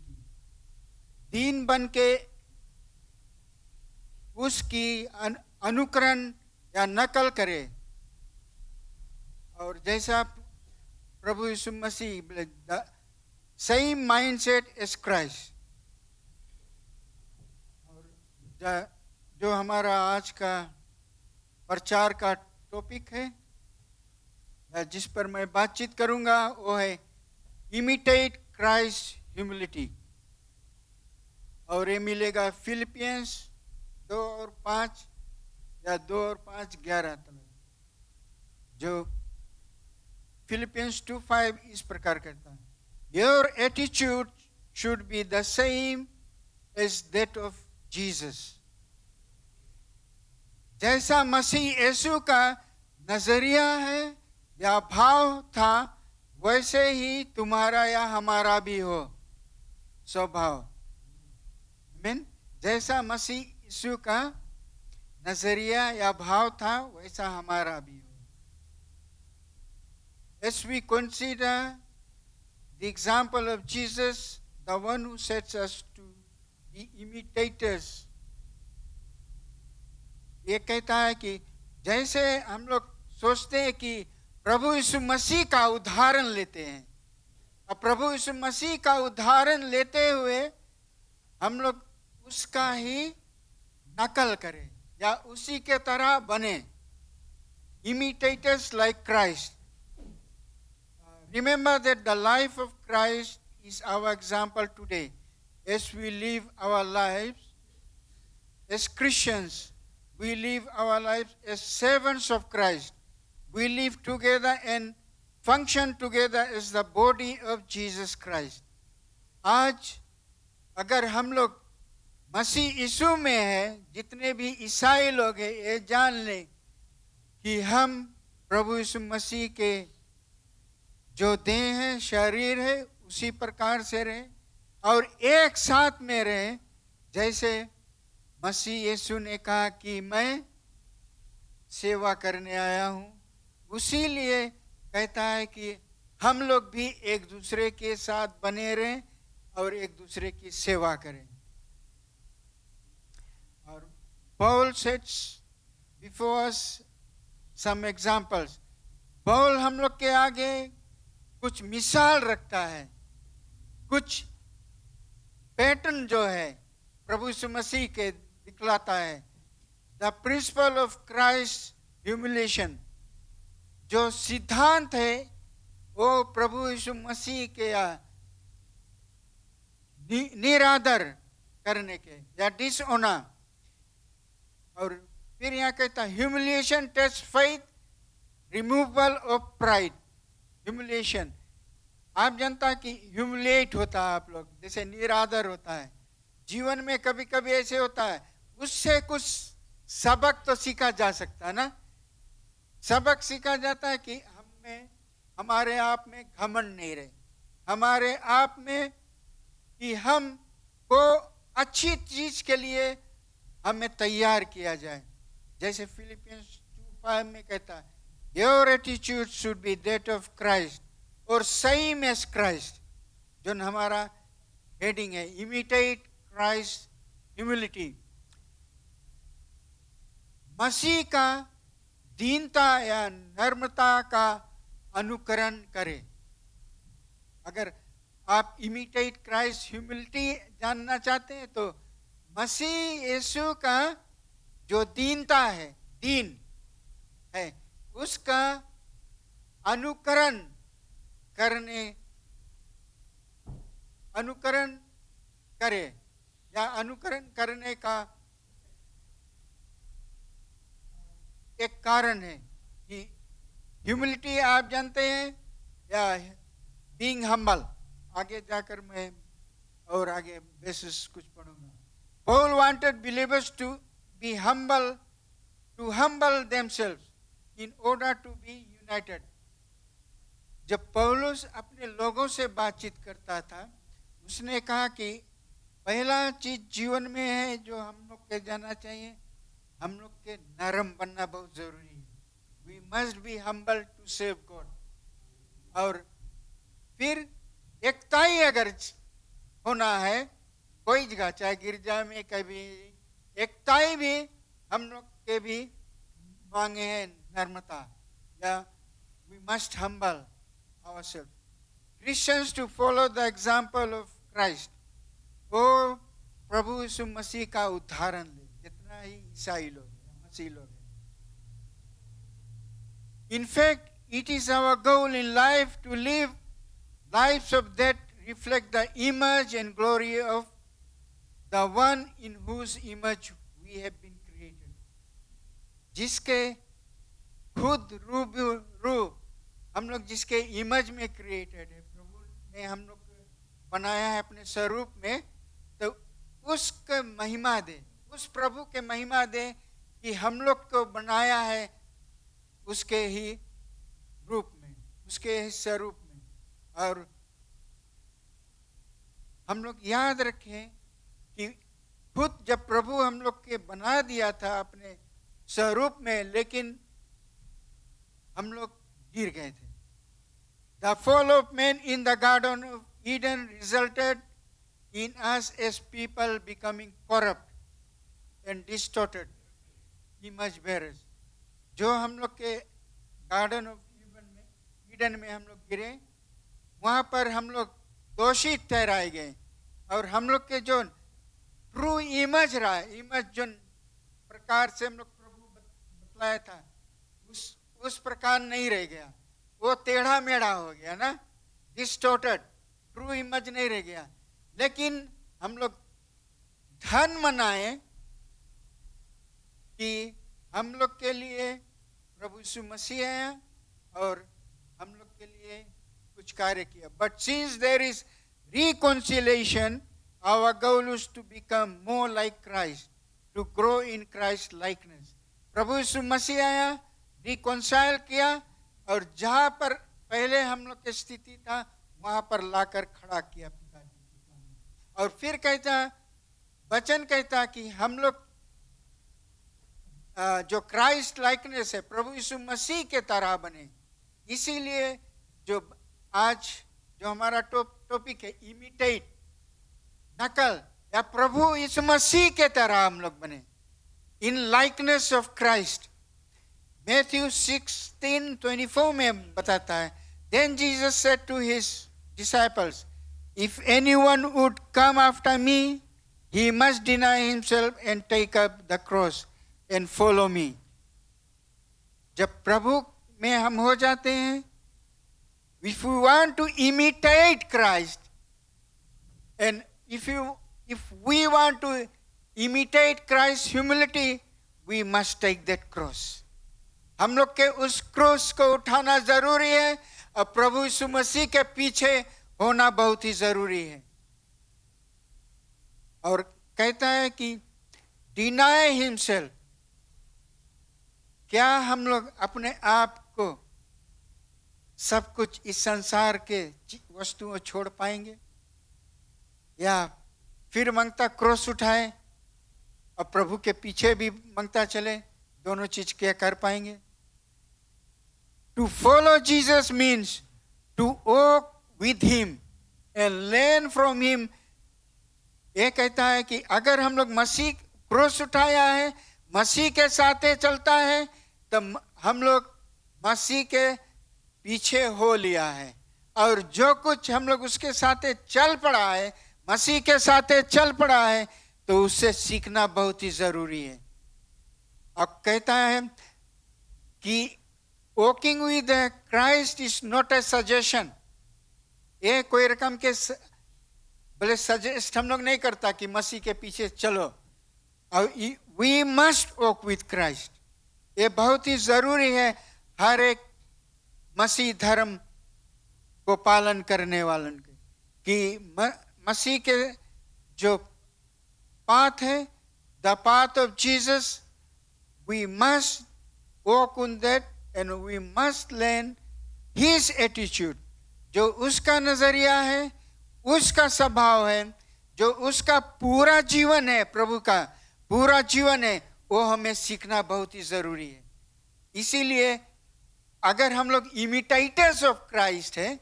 [SPEAKER 3] दीन बन के उसकी अनुकरण या नकल करे। और जैसा प्रभु यीशु मसीह, सेम माइंडसेट एज क्राइस्ट। और जो हमारा आज का प्रचार का टॉपिक है, जिस पर मैं बातचीत करूंगा, वो है इमिटेट क्राइस्ट ह्यूमिलिटी। और ये मिलेगा फिलिपियंस 2:5 या 2:5-11 तक। जो फिलिपियंस 2:5 इस प्रकार कहता है, your attitude should be the same as that of Jesus. जैसा मसीह यीशु का नजरिया है या भाव था, वैसे ही तुम्हारा या हमारा भी हो स्वभाव। आमीन। जैसा मसीह यीशु का नजरिया या भाव था, वैसा हमारा भी हो। As we consider the example of Jesus, the one who sets us to be imitators, ये कहता है कि जैसे हम लोग सोचते हैं कि प्रभु यीशु मसीह का उदाहरण लेते हैं, और प्रभु यीशु मसीह का उदाहरण लेते हुए हम लोग उसका ही नकल करें या उसी के तरह बने। Imitators like Christ. Remember that the life of Christ is our example today as we live our lives as Christians. We live our lives as servants of Christ. We live together and function together as the body of Jesus Christ. आज अगर हम लोग मसीह यीशु में हैं, जितने भी ईसाई लोग हैं, ये जान लें कि हम प्रभु यीशु मसीह के जो देह है, शरीर है, उसी प्रकार से रहें और एक साथ में रहें। जैसे मसीह यीशु ने कहा कि मैं सेवा करने आया हूँ, उसी लिए कहता है कि हम लोग भी एक दूसरे के साथ बने रहें और एक दूसरे की सेवा करें। और Paul sets before us some examples. Paul हम लोग के आगे कुछ मिसाल रखता है, कुछ पैटर्न जो है प्रभु यीशु मसीह के दिखलाता है। The principle of Christ humiliation, जो सिद्धांत है वो प्रभु यीशु मसीह के निरादर करने के या डिसऑनर। और फिर यहाँ कहता है humiliation test faith, removal of pride. Humiliation, आप जानता है कि ह्यूमिलिएट होता है, आप लोग जैसे निरादर होता है जीवन में, कभी कभी ऐसे होता है, उससे कुछ सबक तो सीखा जा सकता है ना। सबक सीखा जाता है कि हमें हमारे आप में घमंड नहीं रहे, हमारे आप में कि हम को अच्छी चीज के लिए हमें तैयार किया जाए। जैसे फिलिपियंस 2:5 में कहता है, your attitude should B that of Christ और सेम एज क्राइस्ट, जो हमारा हेडिंग है, इमिटेट क्राइस्ट ह्यूमिलिटी। मसीह का दीनता या नम्रता का अनुकरण करें। अगर आप इमिटेट क्राइस्ट ह्यूमिलिटी जानना चाहते हैं तो मसीह यीशु का जो दीनता है, दीन है, उसका अनुकरण करे या अनुकरण करने का एक कारण है कि ह्यूमिलिटी आप जानते हैं या बीइंग हम्बल। आगे जाकर मैं और आगे बेसिस कुछ पढ़ूंगा। Paul wanted believers to be humble, to humble themselves in order to be united. जब पौलुस अपने लोगों से बातचीत करता था, उसने कहा कि पहला चीज जीवन में है जो हम लोग के जानना चाहिए, हम लोग के नरम बनना बहुत जरूरी है। We must be humble to serve God. और फिर एकताई अगर होना है कोई जगह, चाहे गिरजा में, कभी एकताई भी हम लोग के भी मांगे हैं, नम्रता, या we must humble ourselves. Christians to follow the example of Christ. वो प्रभु यीशु मसीह का उदाहरण ले, जितना ही ईसाई लोग हैं, मसीह लोग हैं. In fact, it is our goal in life to live lives of that reflect the image and glory of the one in whose image we have been created. जिसके खुद रूप हम लोग जिसके इमेज में क्रिएटेड है, प्रभु ने हम लोग को बनाया है अपने स्वरूप में, तो उसका महिमा दे, उस प्रभु के महिमा दे कि हम लोग को बनाया है उसके ही रूप में, उसके ही स्वरूप में. और हम लोग याद रखें कि खुद जब प्रभु हम लोग के बना दिया था अपने स्वरूप में, लेकिन हम लोग गिर गए थे. The fall of man in the Garden of Eden resulted in us as people becoming corrupt and distorted image bearers. जो हम लोग के गार्डन ऑफ ईडन में हम लोग गिरे, वहाँ पर हम लोग दोषी ठहराए गए, और हम लोग के जो ट्रू इमेज रहा है, इमेज जो प्रकार से हम लोग प्रभु बतलाया था, उस प्रकार नहीं रह गया. वो टेढ़ा मेढ़ा हो गया ना, डिस्टॉर्टेड, ट्रू इमेज नहीं रह गया. लेकिन हम लोग धन मनाए कि हम लोग के लिए प्रभु यीशु मसीह आया और हम लोग के लिए कुछ कार्य किया. But since there is reconciliation, our goal is to become more like Christ, to grow in Christ likeness. प्रभु यीशु मसीह आया, रिकॉन्साइल किया, और जहाँ पर पहले हम लोग की स्थिति था वहाँ पर लाकर खड़ा किया पिताजी के सामने. और फिर कहता, वचन कहता कि हम लोग जो क्राइस्ट लाइकनेस है, प्रभु यीशु मसीह के तरह बने. इसीलिए जो आज जो हमारा टॉपिक है, इमिटेट, नकल, या प्रभु यीशु मसीह के तरह हम लोग बने, in likeness of Christ. Matthew 16:24 में बताता है, then Jesus said to his disciples, if anyone would come after me, he must deny himself and take up the cross and follow me. जब प्रभु में हम हो जाते हैं, if we want to imitate Christ, and if we want to imitate Christ's humility, we must take that cross. हम लोग के उस क्रूस को उठाना जरूरी है, और प्रभु यीशु मसीह के पीछे होना बहुत ही जरूरी है. और कहता है कि डिनाय हिमसेल्फ, क्या हम लोग अपने आप को सब कुछ इस संसार के वस्तुओं छोड़ पाएंगे, या फिर मांगता क्रॉस उठाए और प्रभु के पीछे भी मांगता चले, दोनों चीज क्या कर पाएंगे? To follow Jesus means to walk with him and learn from him. ये कहता है कि अगर हम लोग मसीह क्रूस उठाया है, मसीह के साथ चलता है, तो हम लोग मसीह के पीछे हो लिया है, और जो कुछ हम लोग उसके साथ चल पड़ा है, मसीह के साथ चल पड़ा है, तो उससे सीखना बहुत ही जरूरी है. और कहता है कि walking with Christ is not a suggestion. ये कोई रकम के बोले सजेस्ट हम लोग नहीं करता कि मसीह के पीछे चलो. We must walk with Christ. ये बहुत ही जरूरी है हर एक मसीह धर्म को पालन करने वालन के, कि मसीह के जो पाथ है, the path of Jesus, we must walk on that and we must learn his attitude. जो उसका नजरिया है, उसका स्वभाव है, जो उसका पूरा जीवन है, प्रभु का पूरा जीवन है, वो हमें सीखना बहुत ही जरूरी है. इसीलिए अगर हम लोग इमिटेटर्स ऑफ क्राइस्ट है,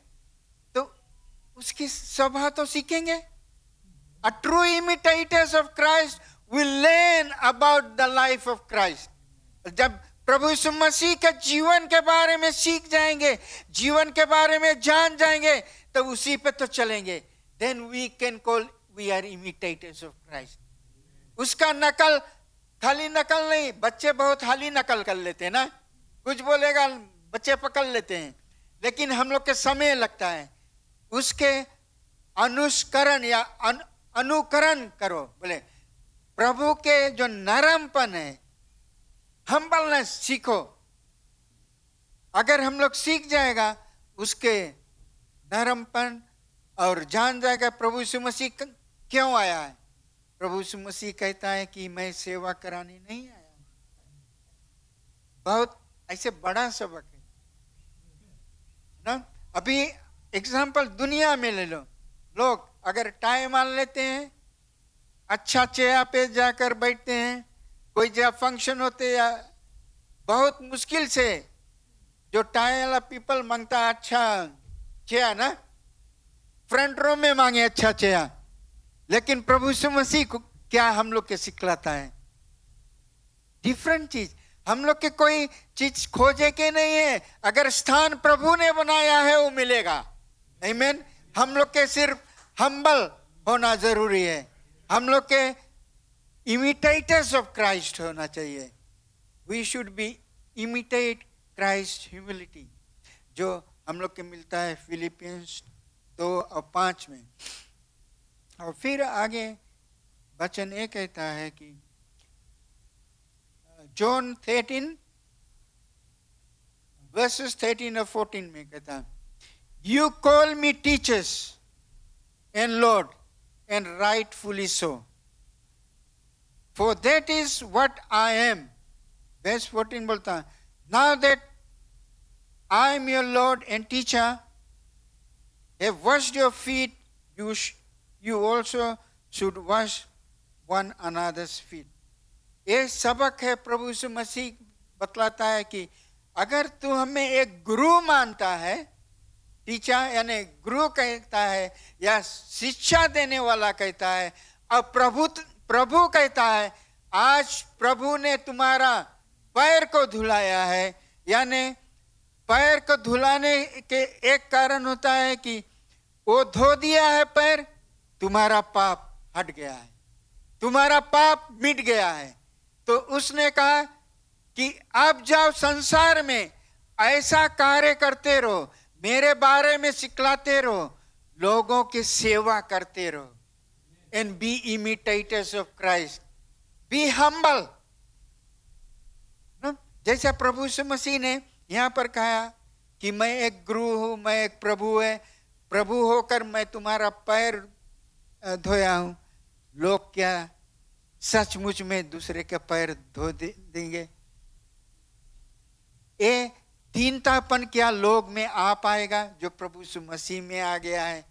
[SPEAKER 3] तो उसकी स्वभाव तो सीखेंगे. A true imitators of Christ will learn about the life of Christ. जब प्रभु यीशु मसीह के जीवन के बारे में सीख जाएंगे, जीवन के बारे में जान जाएंगे, तब उसी पे तो चलेंगे. Then we can call we are imitators of Christ. उसका नकल, खाली नकल नहीं. बच्चे बहुत हाली नकल कर लेते हैं ना, कुछ बोलेगा बच्चे पकड़ लेते हैं, लेकिन हम लोग के समय लगता है. उसके अनुष्करण या अनुकरण करो. बोले प्रभु के जो नरमपन है, हम्बलनेस सीखो. अगर हम लोग सीख जाएगा उसके नरमपन और जान जाएगा प्रभु यीशु मसीह क्यों आया है. प्रभु यीशु मसीह कहता है कि मैं सेवा कराने नहीं आया. बहुत ऐसे बड़ा सबक है ना. अभी एग्जाम्पल दुनिया में ले लो. लोग अगर टाई मान लेते हैं, अच्छा चेयर पे जाकर बैठते हैं, कोई जब फंक्शन होते या बहुत मुश्किल से जो टाई वाला पीपल मांगता है अच्छा चेयर ना, फ्रंट रो में मांगे अच्छा चेयर. लेकिन प्रभु यीशु मसीह को क्या हम लोग के सिखलाता है? डिफरेंट चीज. हम लोग के कोई चीज खोजे के नहीं है. अगर स्थान प्रभु ने बनाया है वो मिलेगा. आमीन. हम लोग के सिर्फ हम्बल होना जरूरी है. हम लोग के imitators of Christ होना चाहिए. We should be imitate Christ humility, जो हम लोग के मिलता है फिलिपियंस 2:5 में. और फिर आगे वचन ये कहता है कि जॉन 13 verses 13 और 14 में कहता है, You call me teachers and Lord, and rightfully so. For that is what I am. Verse 14 बोलता है, Now that I am your Lord and teacher, have washed your feet, you also should wash one another's feet. ये सबक है. प्रभु यीशु मसीह बतलाता है कि अगर तू हमें एक गुरु मानता है, टीचर यानी गुरु कहता है या शिक्षा देने वाला कहता है, अब प्रभु कहता है आज प्रभु ने तुम्हारा पैर को धुलाया है. यानी पैर को धुलाने के एक कारण होता है कि वो धो दिया है पैर, तुम्हारा पाप हट गया है, तुम्हारा पाप मिट गया है. तो उसने कहा कि अब जाओ संसार में ऐसा कार्य करते रहो, मेरे बारे में सिखलाते रहो, लोगों की सेवा करते रहो. And be imitators of Christ. Be humble. No? जैसा प्रभु यीशु मसीह ने यहाँ पर कहा कि मैं एक गुरु हूँ, मैं एक प्रभु होकर मैं तुम्हारा पैर धोया हूँ. लोग क्या सचमुच में दूसरे के पैर धो देंगे? ये दीनतापन क्या लोग में आ पाएगा जो प्रभु यीशु मसीह में आ गया है?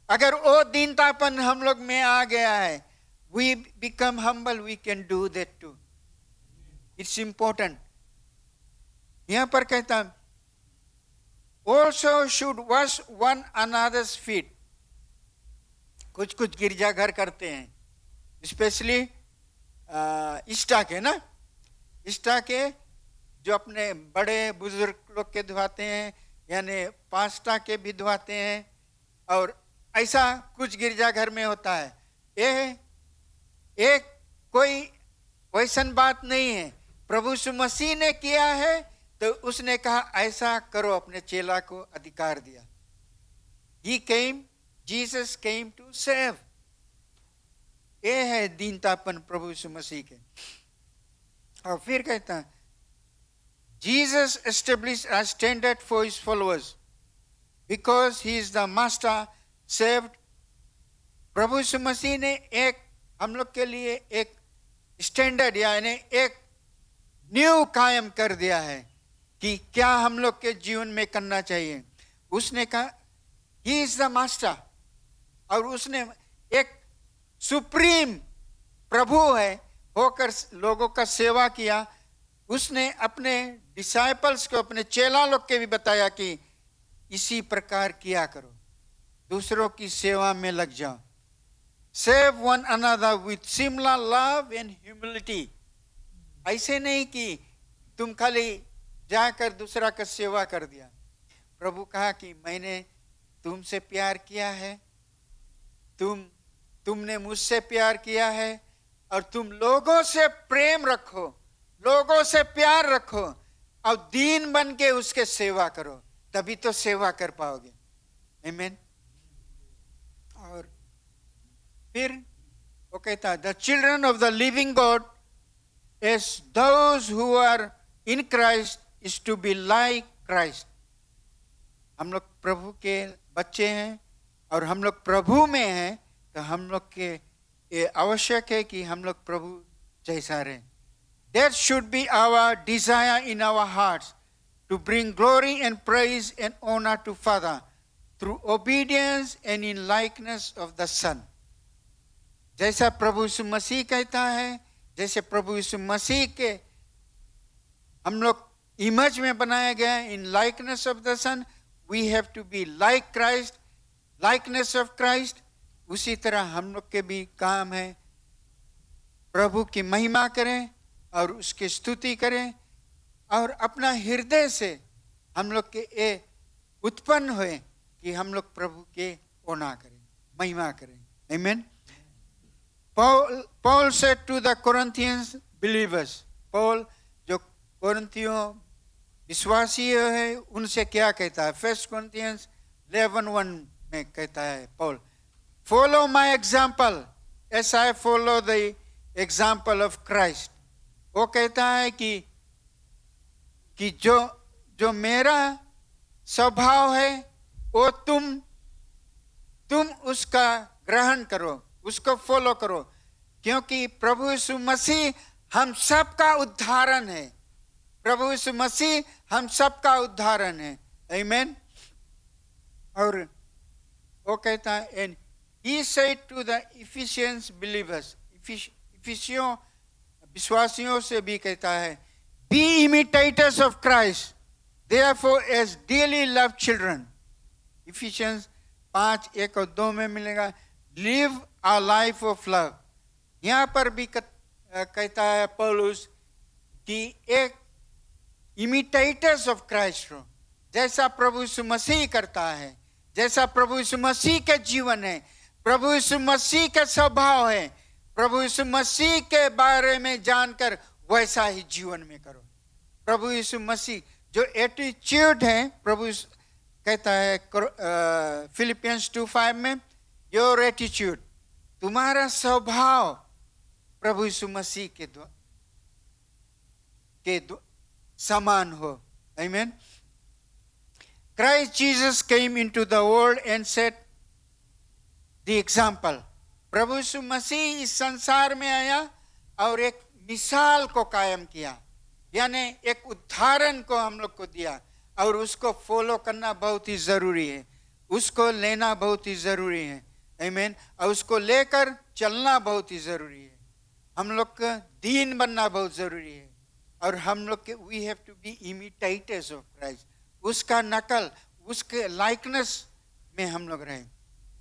[SPEAKER 3] अगर वो दीनतापन हम लोग में आ गया है, we become humble, we can do that too. It's important. यहाँ पर कहता also should wash one another's feet. कुछ गिरजा घर करते हैं, स्पेशली ईस्टा के ना, ईस्टा के जो अपने बड़े बुजुर्ग लोग के धुआते हैं, यानी पास्टा के भी धुआते हैं. और ऐसा कुछ गिरजा घर में होता है. ये कोई वैसन बात नहीं है. प्रभु यीशु मसीह ने किया है तो उसने कहा ऐसा करो, अपने चेला को अधिकार दिया. Jesus came to save. ये है दीनतापन प्रभु यीशु मसीह के. और फिर कहता है Jesus established a standard for his followers because he is the master saved. प्रभु यीशु मसीह ने एक हम लोग के लिए एक स्टैंडर्ड यानी एक न्यू कायम कर दिया है कि क्या हम लोग के जीवन में करना चाहिए. उसने कहा ही इज द मास्टर, और उसने एक सुप्रीम प्रभु है होकर लोगों का सेवा किया. उसने अपने डिसाइपल्स को, अपने चेला लोग के भी बताया कि इसी प्रकार किया करो, दूसरों की सेवा में लग जाओ. Save one another with similar love and humility. ऐसे नहीं कि तुम खाली जाकर दूसरा का सेवा कर दिया. प्रभु कहा कि मैंने तुमसे प्यार किया है, तुमने मुझसे प्यार किया है, और तुम लोगों से प्रेम रखो, लोगों से प्यार रखो, और दीन बन के उसके सेवा करो, तभी तो सेवा कर पाओगे. आमीन. और फिर वो कहता है, the children of the living God as those who are in Christ is to be like Christ. हम लोग प्रभु के बच्चे हैं और हम लोग प्रभु में हैं, तो हम लोग के ये आवश्यक है कि हम लोग प्रभु जैसा रहें. That should be our desire in our hearts, to bring glory and praise and honor to Father through obedience and in likeness of the Son. जैसा प्रभु यीशु मसीह कहता है, जैसे प्रभु यीशु मसीह के हम लोग इमेज में बनाया गया है, in likeness of the Son, we have to be like Christ, likeness of Christ. उसी तरह हम लोग के भी काम है प्रभु की महिमा करें और उसकी स्तुति करें, और अपना हृदय से हम लोग के ये उत्पन्न हुए कि हम लोग प्रभु के ओना करें, महिमा करें. आमीन. Paul said to the Corinthians believers, Paul जो कोरिन्थियों विश्वासी है उनसे क्या कहता है? 1 Corinthians 11:1 में कहता है Paul, follow my example as I follow the example of Christ. वो कहता है कि जो मेरा स्वभाव है वो तुम उसका ग्रहण करो, उसको फॉलो करो, क्योंकि प्रभु यीशु मसीह हम सब का उद्धारण है. प्रभु यीशु मसीह हम सब का उद्धारण है. आमीन. और वो कहता है, and he said to the Ephesians believers, इफिसियों विश्वासियों से भी कहता है, be imitators of Christ, therefore as dearly loved children. Ephesians 5:1 और 2 में मिलेगा, live a life of love. यहाँ पर भी कहता है पौलुस कि एक इमिटेटर्स ऑफ क्राइस्ट हो, जैसा प्रभु यीशु मसीह करता है, जैसा प्रभु यीशु मसीह के जीवन है, प्रभु यीशु मसीह के स्वभाव है, प्रभु यीशु मसीह के बारे में जानकर वैसा ही जीवन में करो. प्रभु यीशु मसीह जो एटीट्यूड है, प्रभु कहता है फिलिपियंस 2:5 में, योर एटीट्यूड, तुम्हारा स्वभाव प्रभु यीशु मसीह के समान हो. आमीन. Christ Jesus came into the world and set the example. प्रभु यीशु मसीह इस संसार में आया और एक मिसाल को कायम किया, यानी एक उदाहरण को हम लोग को दिया, और उसको फॉलो करना बहुत ही जरूरी है, उसको लेना बहुत ही जरूरी है. आमीन. और उसको लेकर चलना बहुत ही जरूरी है. हम लोग का दीन बनना बहुत जरूरी है, और हम लोग के we have to be imitators of Christ. उसका नकल, उसके लाइकनेस में हम लोग रहें.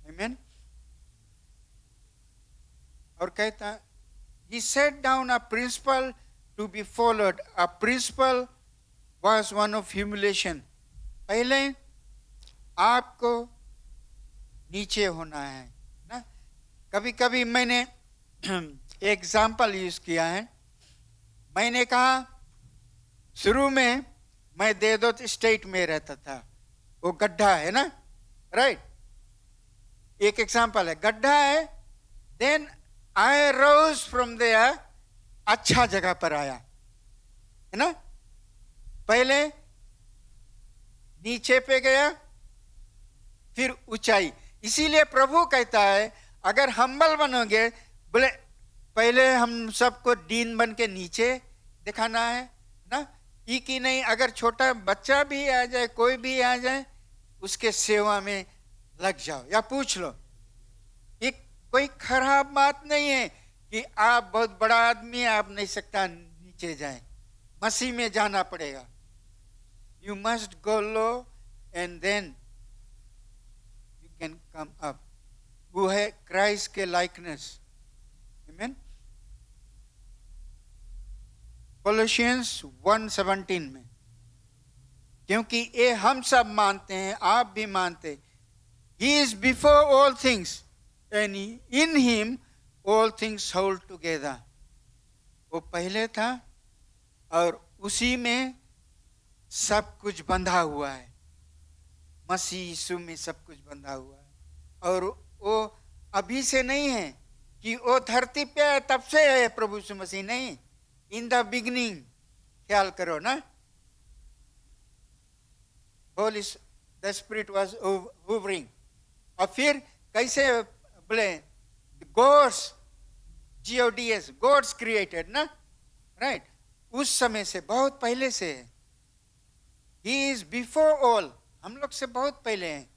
[SPEAKER 3] आमीन. और कहता, he set down a principle to be followed. A principle was one of humiliation. पहले आपको नीचे होना है ना. कभी कभी मैंने एग्जाम्पल यूज किया है. मैंने कहा शुरू में मैं देवदत्त स्टेट में रहता था, वो गड्ढा है ना, राइट. एक एग्जाम्पल है, गड्ढा है. Then I rose from there, अच्छा जगह पर आया है ना. पहले नीचे पे गया, फिर ऊंचाई. इसीलिए प्रभु कहता है अगर हम्बल बनोगे, बोले पहले हम सबको दीन बन के नीचे दिखाना है ना, ये कि नहीं. अगर छोटा बच्चा भी आ जाए, कोई भी आ जाए, उसके सेवा में लग जाओ या पूछ लो. ये कोई खराब बात नहीं है कि आप बहुत बड़ा आदमी, आप नहीं सकता नीचे जाए, मसीह में जाना पड़ेगा. You must go low and then you can come up. वो है क्राइस्ट के लाइकनेस। आमीन। कोलोसियंस 1:17 में, क्योंकि ये हम सब मानते हैं, आप भी मानते, he is before all things and in him all things hold together. वो पहले था और उसी में सब कुछ बंधा हुआ है। मसीह यीशु में सब कुछ बंधा हुआ है। और वो अभी से नहीं है कि वो धरती पे है तब से है प्रभु यीशु मसीह, नहीं। इन द बिगनिंग, ख्याल करो ना, Holi the spirit was hovering. और फिर कैसे बोले, गॉड्स, GODS, गॉड्स क्रिएटेड ना, राइट। उस समय से, बहुत पहले से है। ही इज बिफोर ऑल, हम लोग से बहुत पहले हैं।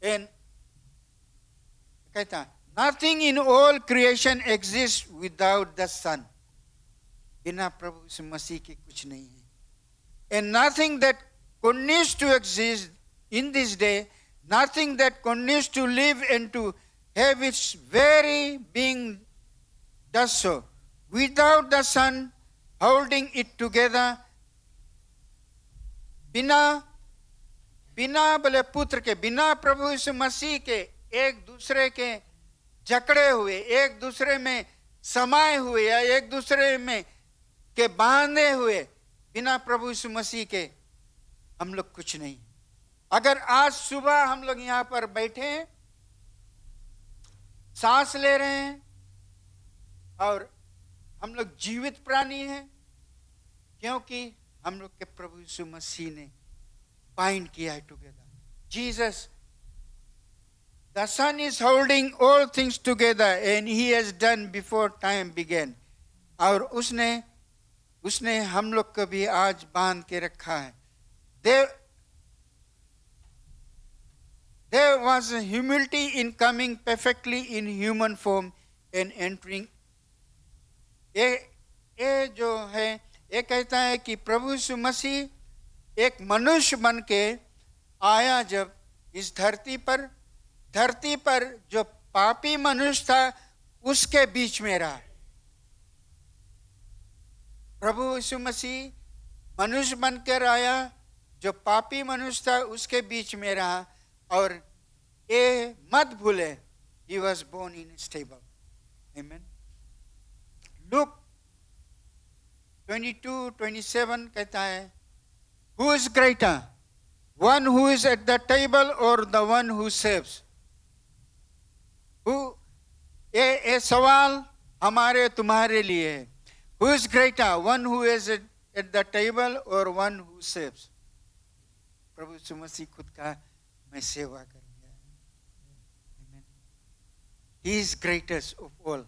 [SPEAKER 3] एंड कहता, nothing in all creation exist without the Son. बिना प्रभु यीशु मसीह के कुछ नहीं है। And nothing that continues to exist in this day, nothing that continues to live and to have its very being does so. Without the Son holding it together, बिना बोले पुत्र के, बिना प्रभु यीशु मसीह के एक दूसरे के जकड़े हुए, एक दूसरे में समाये हुए या एक दूसरे में के बांधे हुए, बिना प्रभु यीशु मसीह के हम लोग कुछ नहीं। अगर आज सुबह हम लोग यहां पर बैठे हैं, सांस ले रहे हैं और हम लोग जीवित प्राणी हैं, क्योंकि हम लोग के प्रभु यीशु मसीह ने बाइंड किया है together. Jesus, the son is holding all things together and he has done before time began. और उसने हम लोग को भी आज बांध के रखा है। There was a humility in coming perfectly in human form and entering. ये जो है, ये कहता है कि प्रभु यीशु मसीह एक मनुष्य बन के आया जब इस धरती पर जो पापी मनुष्य था उसके बीच में रहा। प्रभु यीशु मसीह मनुष्य बनकर आया, जो पापी मनुष्य था उसके बीच में रहा। और ये मत भूले, he was born in a stable. Amen. Luke 22:27 कहता है, who is greater, one who is at the table or the one who saves? ये सवाल हमारे तुम्हारे लिए है। Who is greater, one who is at the table or one who saves? प्रभु यीशु मसीह खुद का, मैं सेवा करूंगा। Amen. He is greatest of all.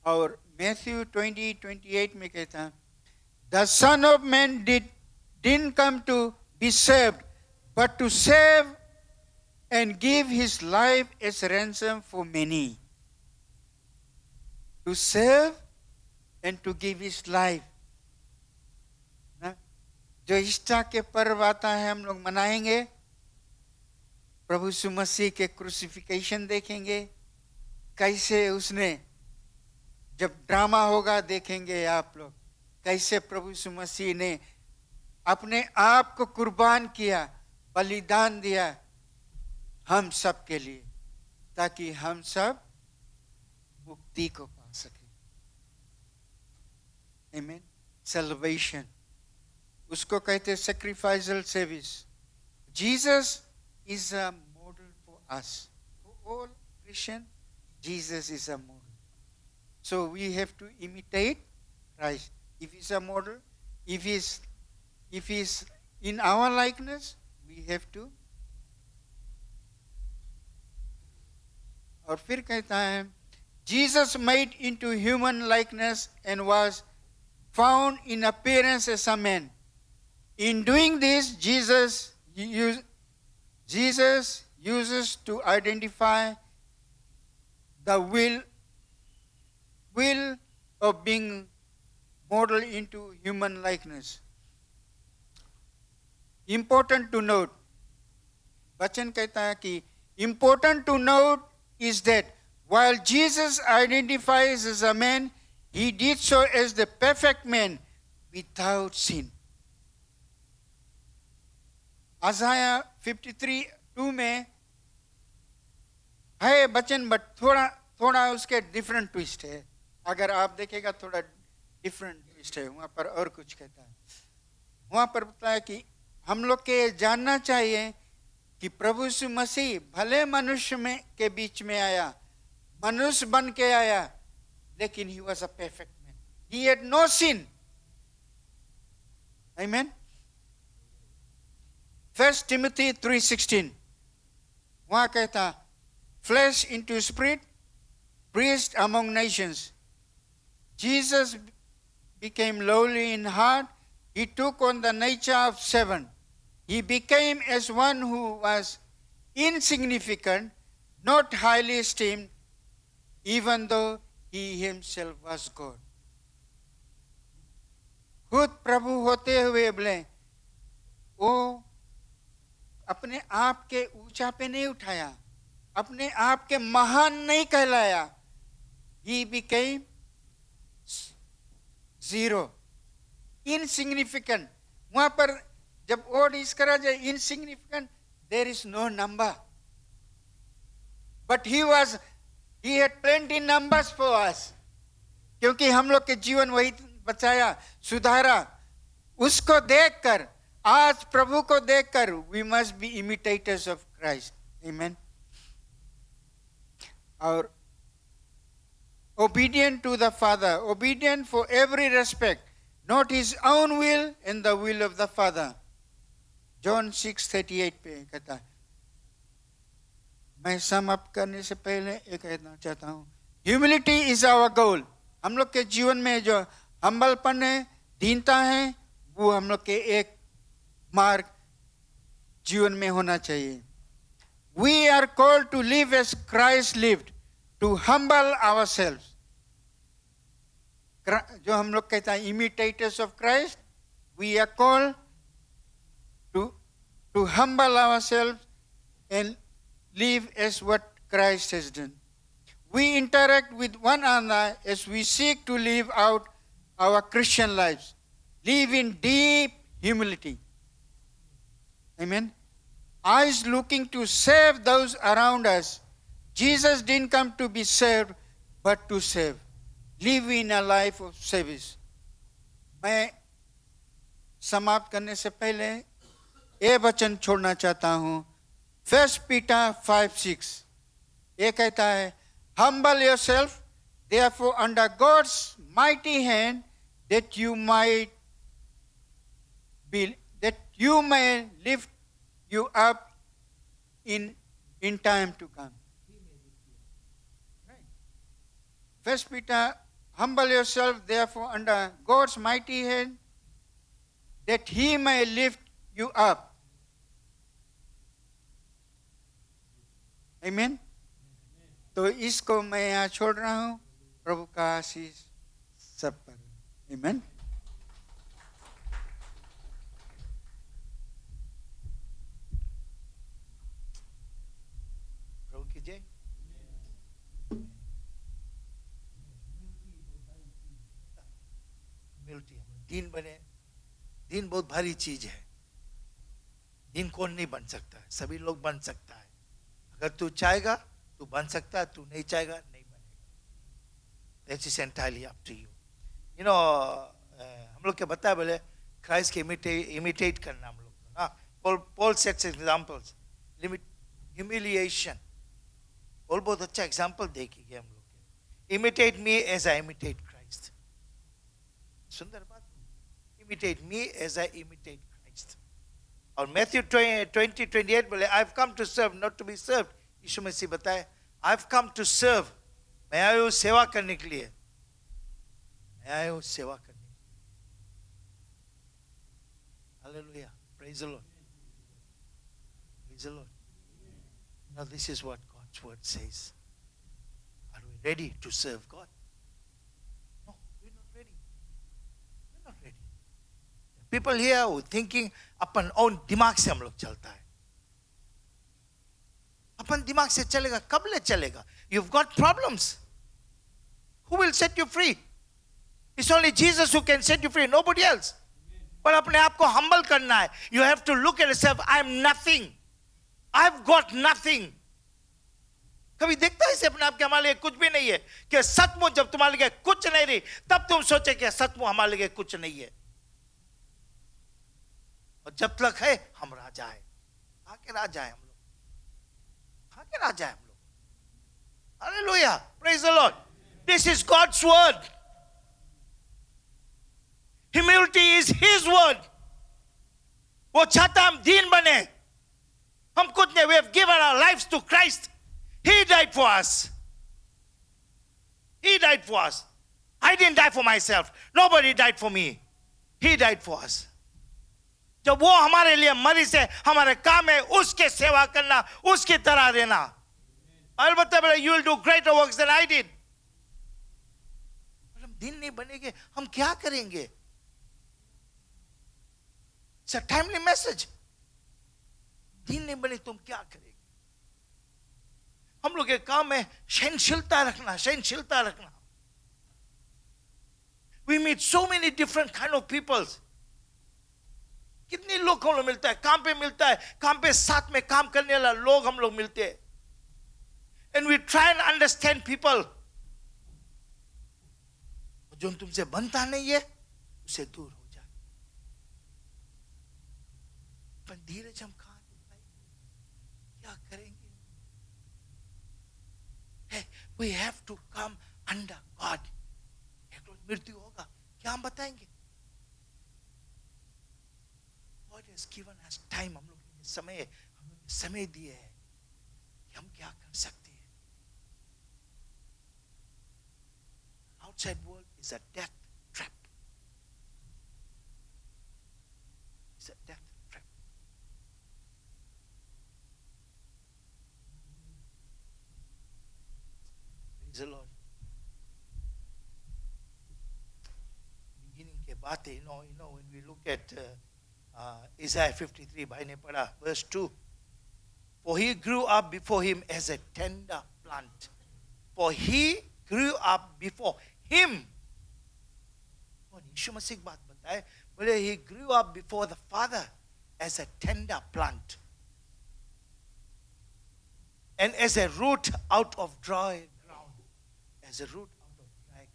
[SPEAKER 3] और मैथ्यू 20:28 में कहता, the Son of Man didn't come to be saved, but to save and give his life as ransom for many. To save and to give his life. जो ईस्टर के पर्व आता है हम लोग मनाएंगे, प्रभु यीशु मसीह के क्रूसिफिकेशन देखेंगे, कैसे उसने, जब ड्रामा होगा देखेंगे आप लोग, कैसे प्रभु यीशु मसीह ने अपने आप को कुर्बान किया, बलिदान दिया हम सब के लिए, ताकि हम सब मुक्ति को पा सके। आमीन। सल्वेशन, उसको कहते sacrificial service. Jesus is a model for us, for all Christian. Jesus is a model, so we have to imitate Christ. If he is a model, if he is in our likeness, we have to। और फिर कहता है, Jesus made into human likeness and was found in appearance as a man. In doing this, Jesus uses to identify the will of being modeled into human likeness. Important to note, वचन कहता है कि Important to note is that while Jesus identifies as a man, he did so as the perfect man without sin. Isaiah 53:2 में है वचन, बट थोड़ा उसके डिफरेंट ट्विस्ट है. अगर आप देखेगा थोड़ा डिफरेंट ट्विस्ट है, वहाँ पर और कुछ कहता है. वहाँ पर बताया कि हम लोग के जानना चाहिए कि प्रभु यीशु मसीह भले मनुष्य में के बीच में आया, मनुष्य बन के आया, लेकिन he was a perfect man. He had no sin. Amen. 1 Timothy 3:16 वहाँ कहता, flesh into spirit, priest among nations. Jesus became lowly in heart. He took on the nature of servant. He became as one who was insignificant, not highly esteemed, even though he himself was God. खुद प्रभु होते हुए बोले, वो अपने आप के ऊंचा पे नहीं उठाया, अपने आप के महान नहीं कहलाया. He became zero, insignificant. वहां पर जब वर्ड यूज करा जाए insignificant, there is no number. But he had plenty numbers for us. क्योंकि हम लोग के जीवन वही बचाया, सुधारा. उसको देखकर, आज प्रभु को देखकर, we must be imitators of Christ. Amen. और obedient to the Father, obedient for every respect, not his own will and the will of the Father. John 6:38 पे कहता है. मैं सम अप करने से पहले एक कहना चाहता हूँ, ह्यूमिलिटी इज आवर गोल. हम लोग के जीवन में जो हम्बलपन है, दीनता है, वो हम लोग के एक मार्ग जीवन में होना चाहिए. We are called to live as Christ lived, to humble ourselves. जो हम लोग कहते हैं imitators of Christ, we are called to humble ourselves and live as what Christ has done. We interact with one another as we seek to live out our Christian lives. Live in deep humility. Amen. Eyes looking to save those around us. Jesus didn't come to be served, but to save. Live in a life of service. मैं समाप्त करने से पहले ये वचन छोड़ना चाहता हूँ. 1 Peter 5:6 ये कहता है, humble yourself therefore under God's mighty hand, that you may lift you up in time to come. Right. 1 Peter, humble yourself therefore under God's mighty hand, that he may lift you up. Amen. तो इसको मैं यहाँ छोड़ रहा हूँ. प्रभु का आशीष सब पर. Amen.
[SPEAKER 1] प्रभु की जय. दिन बहुत भारी चीज है. दिन कौन नहीं बन सकता है, सभी लोग बन सकता है. अगर तू चाहेगा तू बन सकता है, तू नहीं चाहेगा नहीं बनेगा. That is entirely up to you. You know, हम लोग क्या बताया बोले, क्राइस्ट के इमिटेट करना हम लोग ना. Paul sets examples. Humiliation. Paul बहुत अच्छा एग्जाम्पल देखेंगे हम लोग. Imitate me as I imitate Christ. सुंदर बात. Imitate me as I imitate Christ. और मैथ्यू 20:28 बोले, I've come to serve, not to be served. यीशु मसीह बताए, I've come to serve. मैं आया हूँ सेवा करने के लिए. मैं आया हूँ सेवा करने के लिए. Hallelujah. Praise the Lord. Praise the Lord. Now this is what God's word says. Are we ready to serve God? No, we're not ready. We're not ready. People here who thinking upon own दिमाग से हम लोग चलता है. अपन दिमाग से चलेगा, कब ले चलेगा? You've got problems. Who will set you free? It's only Jesus who can set you free, nobody else. पर अपने आप को humble करना है. You have to look at yourself. I am nothing. I've got nothing. कभी देखता है इसे अपने आप के हमारे लिए कुछ भी नहीं है, कि सचमुच जब तुम्हारे लिए कुछ नहीं रही तब तुम सोचे कि सचमुच हमारे लिए कुछ नहीं है. और जब तक है हम राजा है. कहाँ के राजा है हम लोग? कहाँ के राजा है हम लोग? Hallelujah. Praise the Lord. This is God's word. Humility is His word. वो चाहता हम दीन बने. हम कुछ नहीं. We have given our lives to Christ. He died for us. He died for us. I didn't die for myself. Nobody died for me. He died for us. जब वो हमारे लिए मरी से, हमारे काम है उसके सेवा करना, उसकी तरह रहना. अलबत्ता बोले, you will do greater works than I did. हम दिन नहीं बनेंगे, हम क्या करेंगे? It's a timely message. दिन नहीं बने तुम क्या करेंगे? हम लोग के काम है सहनशीलता रखना, सहनशीलता रखना. We meet so many different kind of people. कितने लोग हम लोग मिलता है, काम पे मिलता है, काम पे साथ में काम करने वाला लोग हम लोग मिलते हैं. And we try and understand people. जो तुमसे बनता नहीं है उसे दूर हो जाए. पर धीरज हम कहाँ दिखाएंगे, क्या करेंगे? We have to come under God. एक रोज मृत्यु होगा, क्या हम बताएंगे? God has given us time. हम लोग समय दिए हैं कि हम क्या कर सकते हैं. Outside world is a death trap. It's a death trap. Praise the Lord. Beginning के बातें, you know, when we look at Isaiah 53, भाई ने पढ़ा, verse 2. For he grew up before him as a tender plant. For he grew up before him. और यीशु मसीह की बात बताए, बोले he grew up before the Father as a tender plant. And as a root out of dry ground. As a root out of dry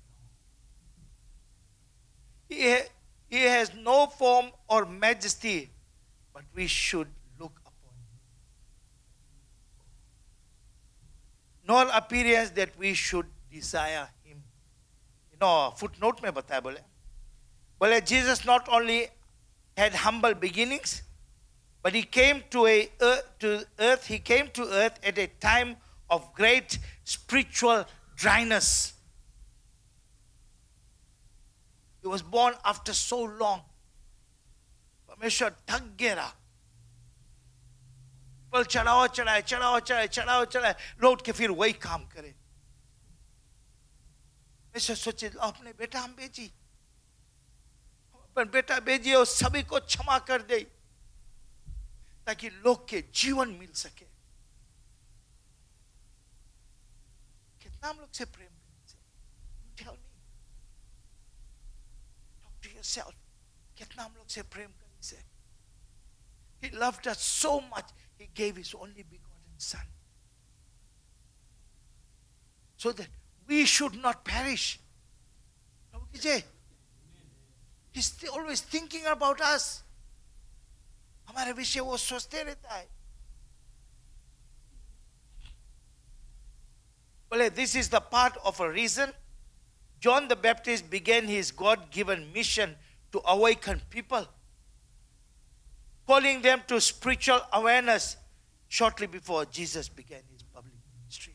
[SPEAKER 1] ground. He has no form or majesty, but we should look upon him. Nor appearance that we should desire him. You know, footnote में बताया बोले Jesus not only had humble beginnings, but he came to earth. He came to earth at a time of great spiritual dryness. He was born after so long. परमेश्वर थक गया. पल चढ़ाओ लौट के फिर वही काम करे. ऐसे सोचे अपने बेटा हम भेजी, अपन बेटा भेजिए और सभी को क्षमा कर दे ताकि लोग के जीवन मिल सके. कितना हम लोग से प्रेम करते? Tell me. Talk to yourself. कितना हम लोग से प्रेम करने से? He loved us so much, he gave his only begotten son, so that we should not perish. He's always thinking about us. हमारे विषय वो सोचते रहता है. Well, this is the part of a reason John the Baptist began his God-given mission to awaken people, calling them to spiritual awareness shortly before Jesus began his public ministry.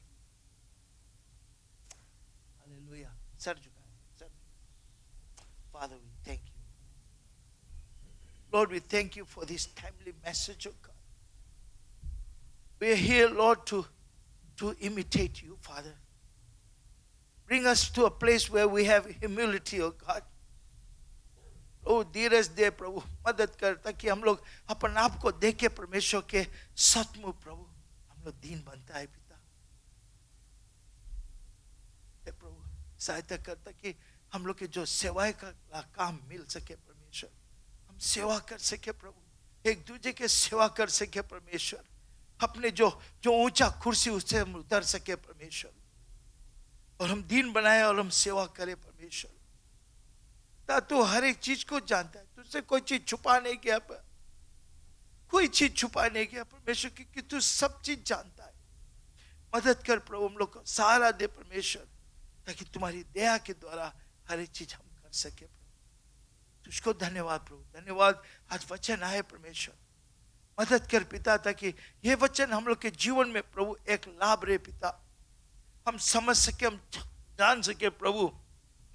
[SPEAKER 1] Hallelujah. Sir, Father, we thank you. Lord, we thank you for this timely message, oh God. We are here, Lord, to imitate you, Father. Bring us to a place where we have humility, oh God. ओ धीरज दे प्रभु, मदद कर ताकि हम लोग अपन आप को देखे परमेश्वर के सचमुच प्रभु हम हम लोग दीन बनता है पिता। हे प्रभु सहायता करता कि हम लोग के जो सेवा का काम मिल सके परमेश्वर, हम सेवा कर सके प्रभु, एक दूसरे के सेवा कर सके परमेश्वर, अपने जो जो ऊंचा कुर्सी उससे हम उतर सके परमेश्वर, और हम दीन बनाए और हम सेवा करें परमेश्वर। तू हर एक चीज को जानता है, तुझसे कोई चीज छुपा नहीं गया, कोई चीज छुपा नहीं गया परमेश्वर, क्योंकि तू सब चीज जानता है। मदद कर प्रभु, हम लोग को सहारा दे परमेश्वर, ताकि तुम्हारी दया के द्वारा हर एक चीज हम कर सके प्रभु। तुझको धन्यवाद प्रभु, धन्यवाद। आज वचन आए परमेश्वर, मदद कर पिता, ताकि ये वचन हम लोग के जीवन में प्रभु एक लाभ रहे पिता, हम समझ सके, हम जान सके प्रभु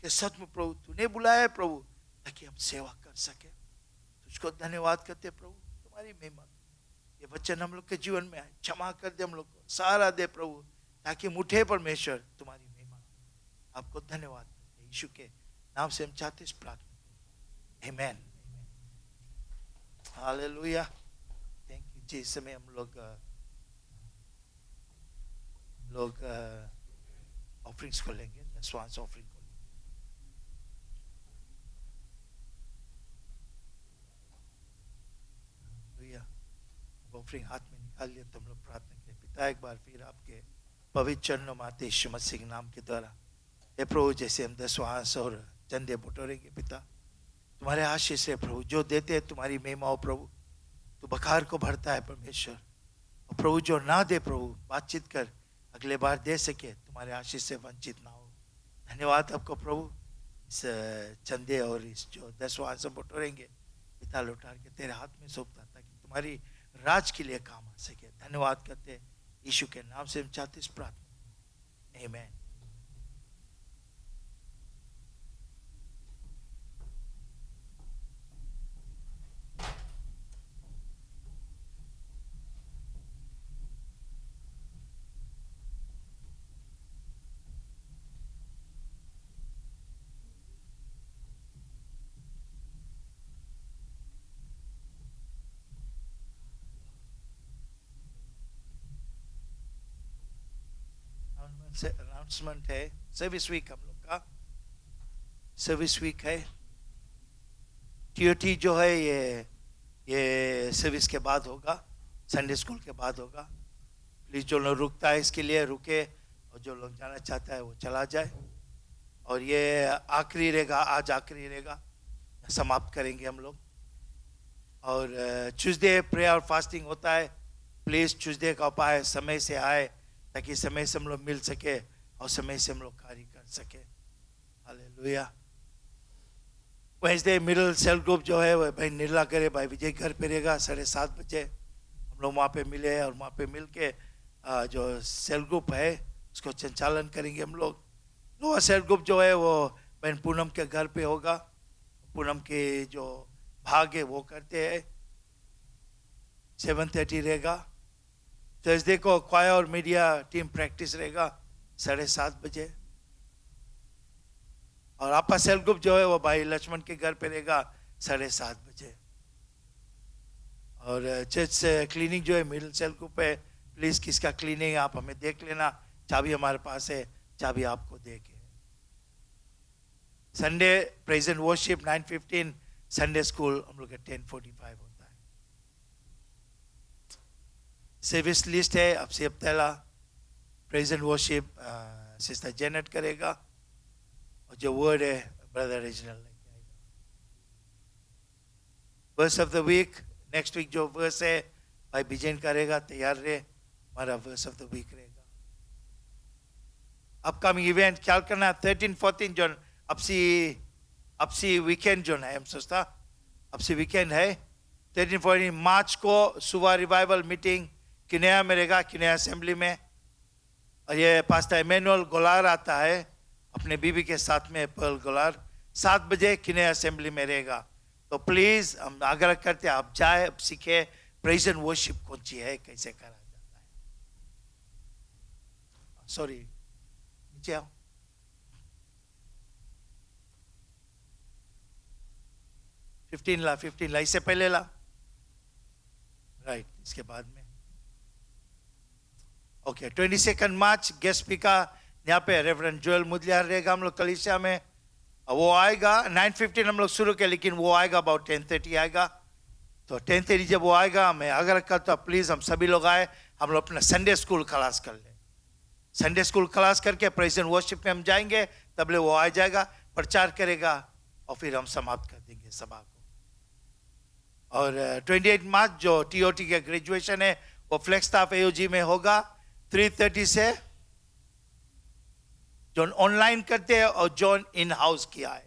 [SPEAKER 1] कि सच में प्रभु तूने बुलाया है प्रभु, ताकि हम सेवा कर सके। तुझको धन्यवाद करते प्रभु, तुम्हारी महिमा, ये वचन हम लोग के जीवन में आए, क्षमा कर दे हम लोग को, सहारा दे प्रभु, ताकि हम उठे परमेश्वर तुम्हारी महिमा। आपको धन्यवाद करते यीशु के नाम से हम चाहते इस प्रार्थना। आमेन, हालेलुया, थैंक यू जी। इस समय हम लोग ऑफरिंग्स को लेंगे, दसवां ऑफरिंग को लेंगे। ऑफरिंग हाथ में निकाल लिया तो हम लोग प्रार्थना करें। पिता एक बार फिर आपके पवित्र चरणों में आते यीशु मसीह के नाम के द्वारा, हे प्रभु जैसे हम दसवां और चंदे बटोरेंगे पिता, तुम्हारे आशीष है प्रभु, जो देते हैं तुम्हारी महिमा हो प्रभु, तू बखार को भरता है परमेश्वर, और प्रभु जो ना दे प्रभु बातचीत कर अगले बार दे सके, तुम्हारे आशीष से वंचित ना हो। धन्यवाद आपको प्रभु, इस चंदे और इस जो दसवां सब बटोरेंगे पिता, लौटा के तेरे हाथ में सौंपता, ताकि तुम्हारी राज के लिए काम आ सके। धन्यवाद करते यीशु के नाम से हम चाहते इस प्रार्थना। आमीन। अनाउंसमेंट है, सर्विस वीक हम लोग का सर्विस वीक है। टीओटी जो है ये सर्विस के बाद होगा, संडे स्कूल के बाद होगा। प्लीज जो लोग रुकता है इसके लिए रुके, और जो लोग जाना चाहता है वो चला जाए। और ये आखिरी रहेगा, आज आखिरी रहेगा, समाप्त करेंगे हम लोग। और ट्यूसडे प्रेयर और फास्टिंग होता है, प्लीज ट्यूसडे का उपाय समय से आए, ताकि समय से हम लोग मिल सके और समय से हम लोग कार्य कर सके। Hallelujah. Wednesday middle cell group जो है वह भाई निर्ला करे, भाई विजय घर पे रहेगा 7:30 बजे। हम लोग वहाँ पे मिले और वहाँ पे मिल के जो सेल ग्रुप है उसको संचालन करेंगे हम लोग। लोअर सेल ग्रुप जो है वो बहन पूनम के घर पे होगा, पूनम के जो भाग है वो करते हैं। 7:30 रहेगा। थर्सडे को क्वायर और मीडिया टीम प्रैक्टिस रहेगा 7:30 बजे। और आपका सेल ग्रुप जो है वो भाई लक्ष्मण के घर पे रहेगा 7:30 बजे। और चर्च से क्लीनिंग जो है मिडिल सेल ग्रुप है, प्लीज किसका क्लीनिंग आप हमें देख लेना, चाबी हमारे पास है, चाबी आपको दे के। Sunday praise and worship 9:15, Sunday school हम लोग का 10:45 होता है। सर्विस लिस्ट है अब से पहला praise and worship sister Janet करेगा, और जो वर्ड है ब्रदर रीजनल लेके आएगा। Verse of the week next week जो वर्स है भाई बिजन करेगा, तैयार रहे, हमारा वर्स ऑफ द वीक रहेगा। अपकमिंग इवेंट ख्याल करना 13-14 जो अपसी वीकेंड जो है, हम सोचता अपसी वीकेंड है 13-14 मार्च को सुबह रिवाइवल मीटिंग किनेया में रहेगा, किनेया असेंबली में। और ये पास्टर इमैनुअल गोलार आता है अपने बीबी के साथ में, पर्ल गोलार 7 बजे किनेया असेंबली में रहेगा। तो प्लीज हम आग्रह करते हैं आप जाए, अब सीखे प्रेज एंड वर्शिप कौन सी है, कैसे करा जाता है। सॉरी नीचे आओ। फिफ्टीन ला इससे पहले ला, राइट, इसके बाद में ओके 22 मार्च गेस्ट स्पीकर यहाँ पे रेवरेंड जोएल मुदलियार रहेगा हम लोग कलीसिया में। वो आएगा 9:15 हम लोग शुरू किया, लेकिन वो आएगा अबाउट 10:30 आएगा। तो 10:30 जब वो आएगा, मैं अगर रखा तो प्लीज़ हम सभी लोग आए, हम लोग अपना संडे स्कूल क्लास कर ले। संडे स्कूल क्लास करके प्रेजेंट वर्शिप में हम जाएंगे, तबले वो आ जाएगा, प्रचार करेगा और फिर हम समाप्त कर देंगे सभा को। और 28 मार्च जो टीओटी का ग्रेजुएशन है वो फ्लेक्स स्टाफ एओजी में होगा 3:30 से। जो ऑनलाइन करते हैं और जो इन हाउस किया है,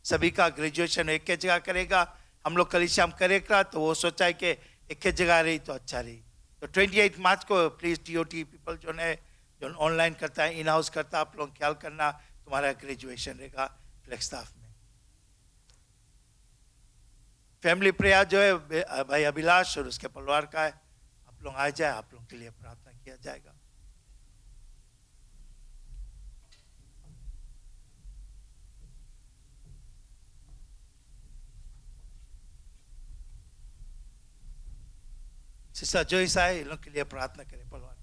[SPEAKER 1] सभी का ग्रेजुएशन एक ही जगह करेगा। हम लोग कलीसिया में करेगा तो वो सोचा है कि एक ही जगह रही तो अच्छा रही। तो 28 मार्च को प्लीज टीओटी पीपल जो है जो ऑनलाइन करता है, इन हाउस करता है, आप लोग ख्याल करना, तुम्हारा ग्रेजुएशन रहेगा फ्लेक्स स्टाफ में। फैमिली प्रेयर जो है भाई अभिलाष और उसके परिवार का है, आप लोग आ जाए, आप लोग के लिए प्रार्थना किया जाएगा। सिस्टर जोइस आए, इन लोग के लिए प्रार्थना करें परिवार।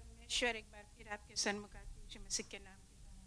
[SPEAKER 4] परमेश्वर एक बार फिर आपके सन्मुख आती हूँ यीशु मसीह के नाम के द्वारा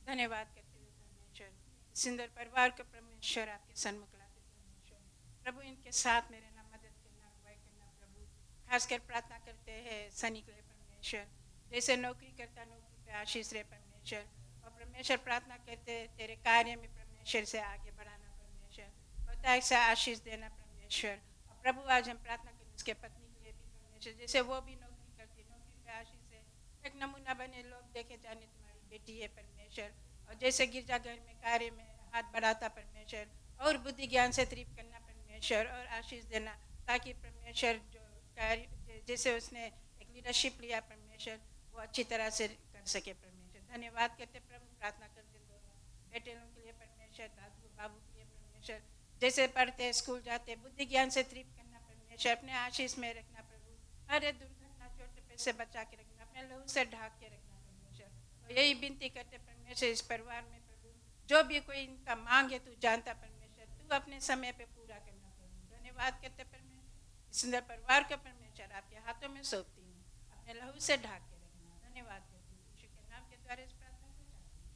[SPEAKER 4] धन्यवाद करते हुए परमेश्वर, सुंदर परिवार का परमेश्वर आपके सन्मुख लाते परमेश्वर। प्रभु इनके साथ मेरे नाम मदद करना, अगुवाई करना प्रभु। खासकर प्रार्थना करते हैं सनी के लिए परमेश्वर, जैसे नौकरी करता नौकरी पे आशीष रहे परमेश्वर। और परमेश्वर प्रार्थना करते तेरे कार्य में परमेश्वर से आगे बढ़ाना परमेश्वर, बताए से आशीष देना परमेश्वर। और प्रभु आज हम प्रार्थना करें उसके पत्नी के लिए भी परमेश्वर, जैसे वो भी नौकरी करती नौकरी पे आशीष है, एक नमूना बने, लोग देखे जाने तुम्हारी बेटी है परमेश्वर। और जैसे गिरजाघर में कार्य में हाथ बढ़ाता परमेश्वर, और बुद्धि ज्ञान से तारीफ करना परमेश्वर, और आशीष देना, ताकि परमेश्वर जो कार्य जैसे उसने एक लीडरशिप लिया परमेश्वर वो अच्छी तरह से कर सके परमेश्वर। धन्यवाद करते प्रभु, प्रार्थना करते दोनों बेटे लोगों के लिए परमेश्वर, दादू बाबू के लिए परमेश्वर, जैसे पढ़ते स्कूल जाते बुद्धि ज्ञान से तारीफ करना परमेश्वर, अपने आशीष में रखना प्रभु, हर दुर्घटना चोट पे से बचा के रखना, अपने लहू से ढाक के रखना परमेश्वर। और यही विनती करते परमेश्वर इस परिवार में प्रभु, जो भी कोई इनका मांग है तू जानता परमेश्वर, तू अपने समय पे पूरा करना प्रभु। धन्यवाद करते परमेश्वर, इस सुंदर परिवार का परमेश्वर आपके हाथों में सौंपती हूँ, अपने लहू से ढाक के रखना। धन्यवाद करती हूँ यीशु के नाम के द्वारा इस प्रार्थना को चाहती हूँ।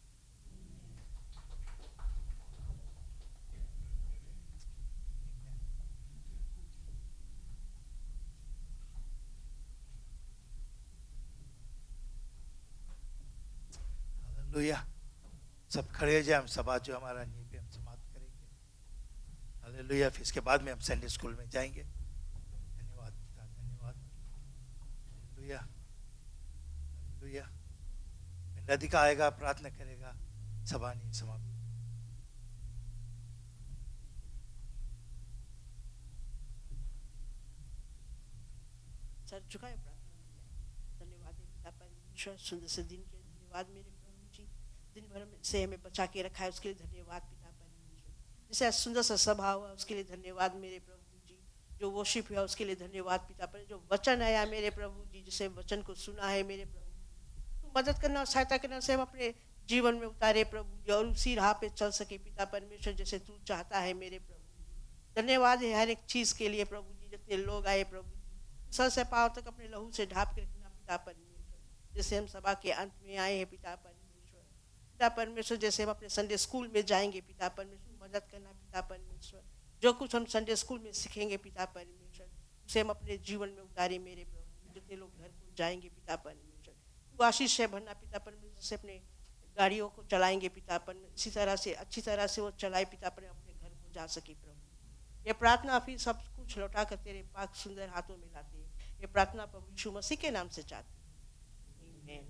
[SPEAKER 1] हालेलुया। सब खड़े हो जाए, हम सभा जो हमारा यहीं पे हम समाप्त करेंगे। हालेलुया। फिर इसके बाद में हम संडे स्कूल में जाएंगे। धन्यवाद पिता, धन्यवाद। Hallelujah hallelujah. राधिका आएगा, प्रार्थना करेगा, सभा नहीं समाप्त।
[SPEAKER 5] सर झुकाए प्रार्थना में जाए। धन्यवाद है पिता परमेश्वर, सुंदर से दिन के धन्यवाद मेरे प्रभु जी, दिन भर में से हमें बचा के रखा है उसके लिए धन्यवाद पिता परमेश्वर। जैसे आज सुंदर सा सभा हुआ उसके लिए धन्यवाद मेरे प्रभु जी, जो वर्शिप हुआ उसके लिए धन्यवाद पिता परमेश्वर, जो वचन आया मेरे प्रभु जी, जिसे वचन को सुना है मेरे प्रभु, तू मदद करना और सहायता करना से हम अपने जीवन में उतारे प्रभु जी, और उसी राह पे चल सके पिता परमेश्वर जैसे तू चाहता है मेरे प्रभु जी। धन्यवाद है हर एक चीज़ के लिए प्रभु जी, जितने लोग आए प्रभु जी, सर से पाँव तक अपने लहू से ढाप के रखना पिता परमेश्वर। जैसे हम सभा के अंत में आए हैं पिता परमेश्वर, पिता परमेश्वर जैसे हम अपने संडे स्कूल में जाएंगे पिता परमेश्वर, मदद करना पिता परमेश्वर, जो कुछ हम संडे स्कूल में सीखेंगे पिता परमेश्वर उसे हम अपने जीवन में उतारे मेरे प्रभु। जितने लोग घर को जाएंगे पिता परमेश्वर, तू आशीष से भरना पिता परमेश्वर, से अपने गाड़ियों को चलाएंगे पिता परमेश्वर, इसी तरह से अच्छी तरह से वो चलाए पिता परमेश्वर, अपने घर को जा सके प्रभु। ये प्रार्थना फिर सब कुछ लौटा कर तेरे पाक सुंदर हाथों में लाते हैं। ये प्रार्थना प्रभु यीशु मसीह के नाम से चाहते हैं। आमीन।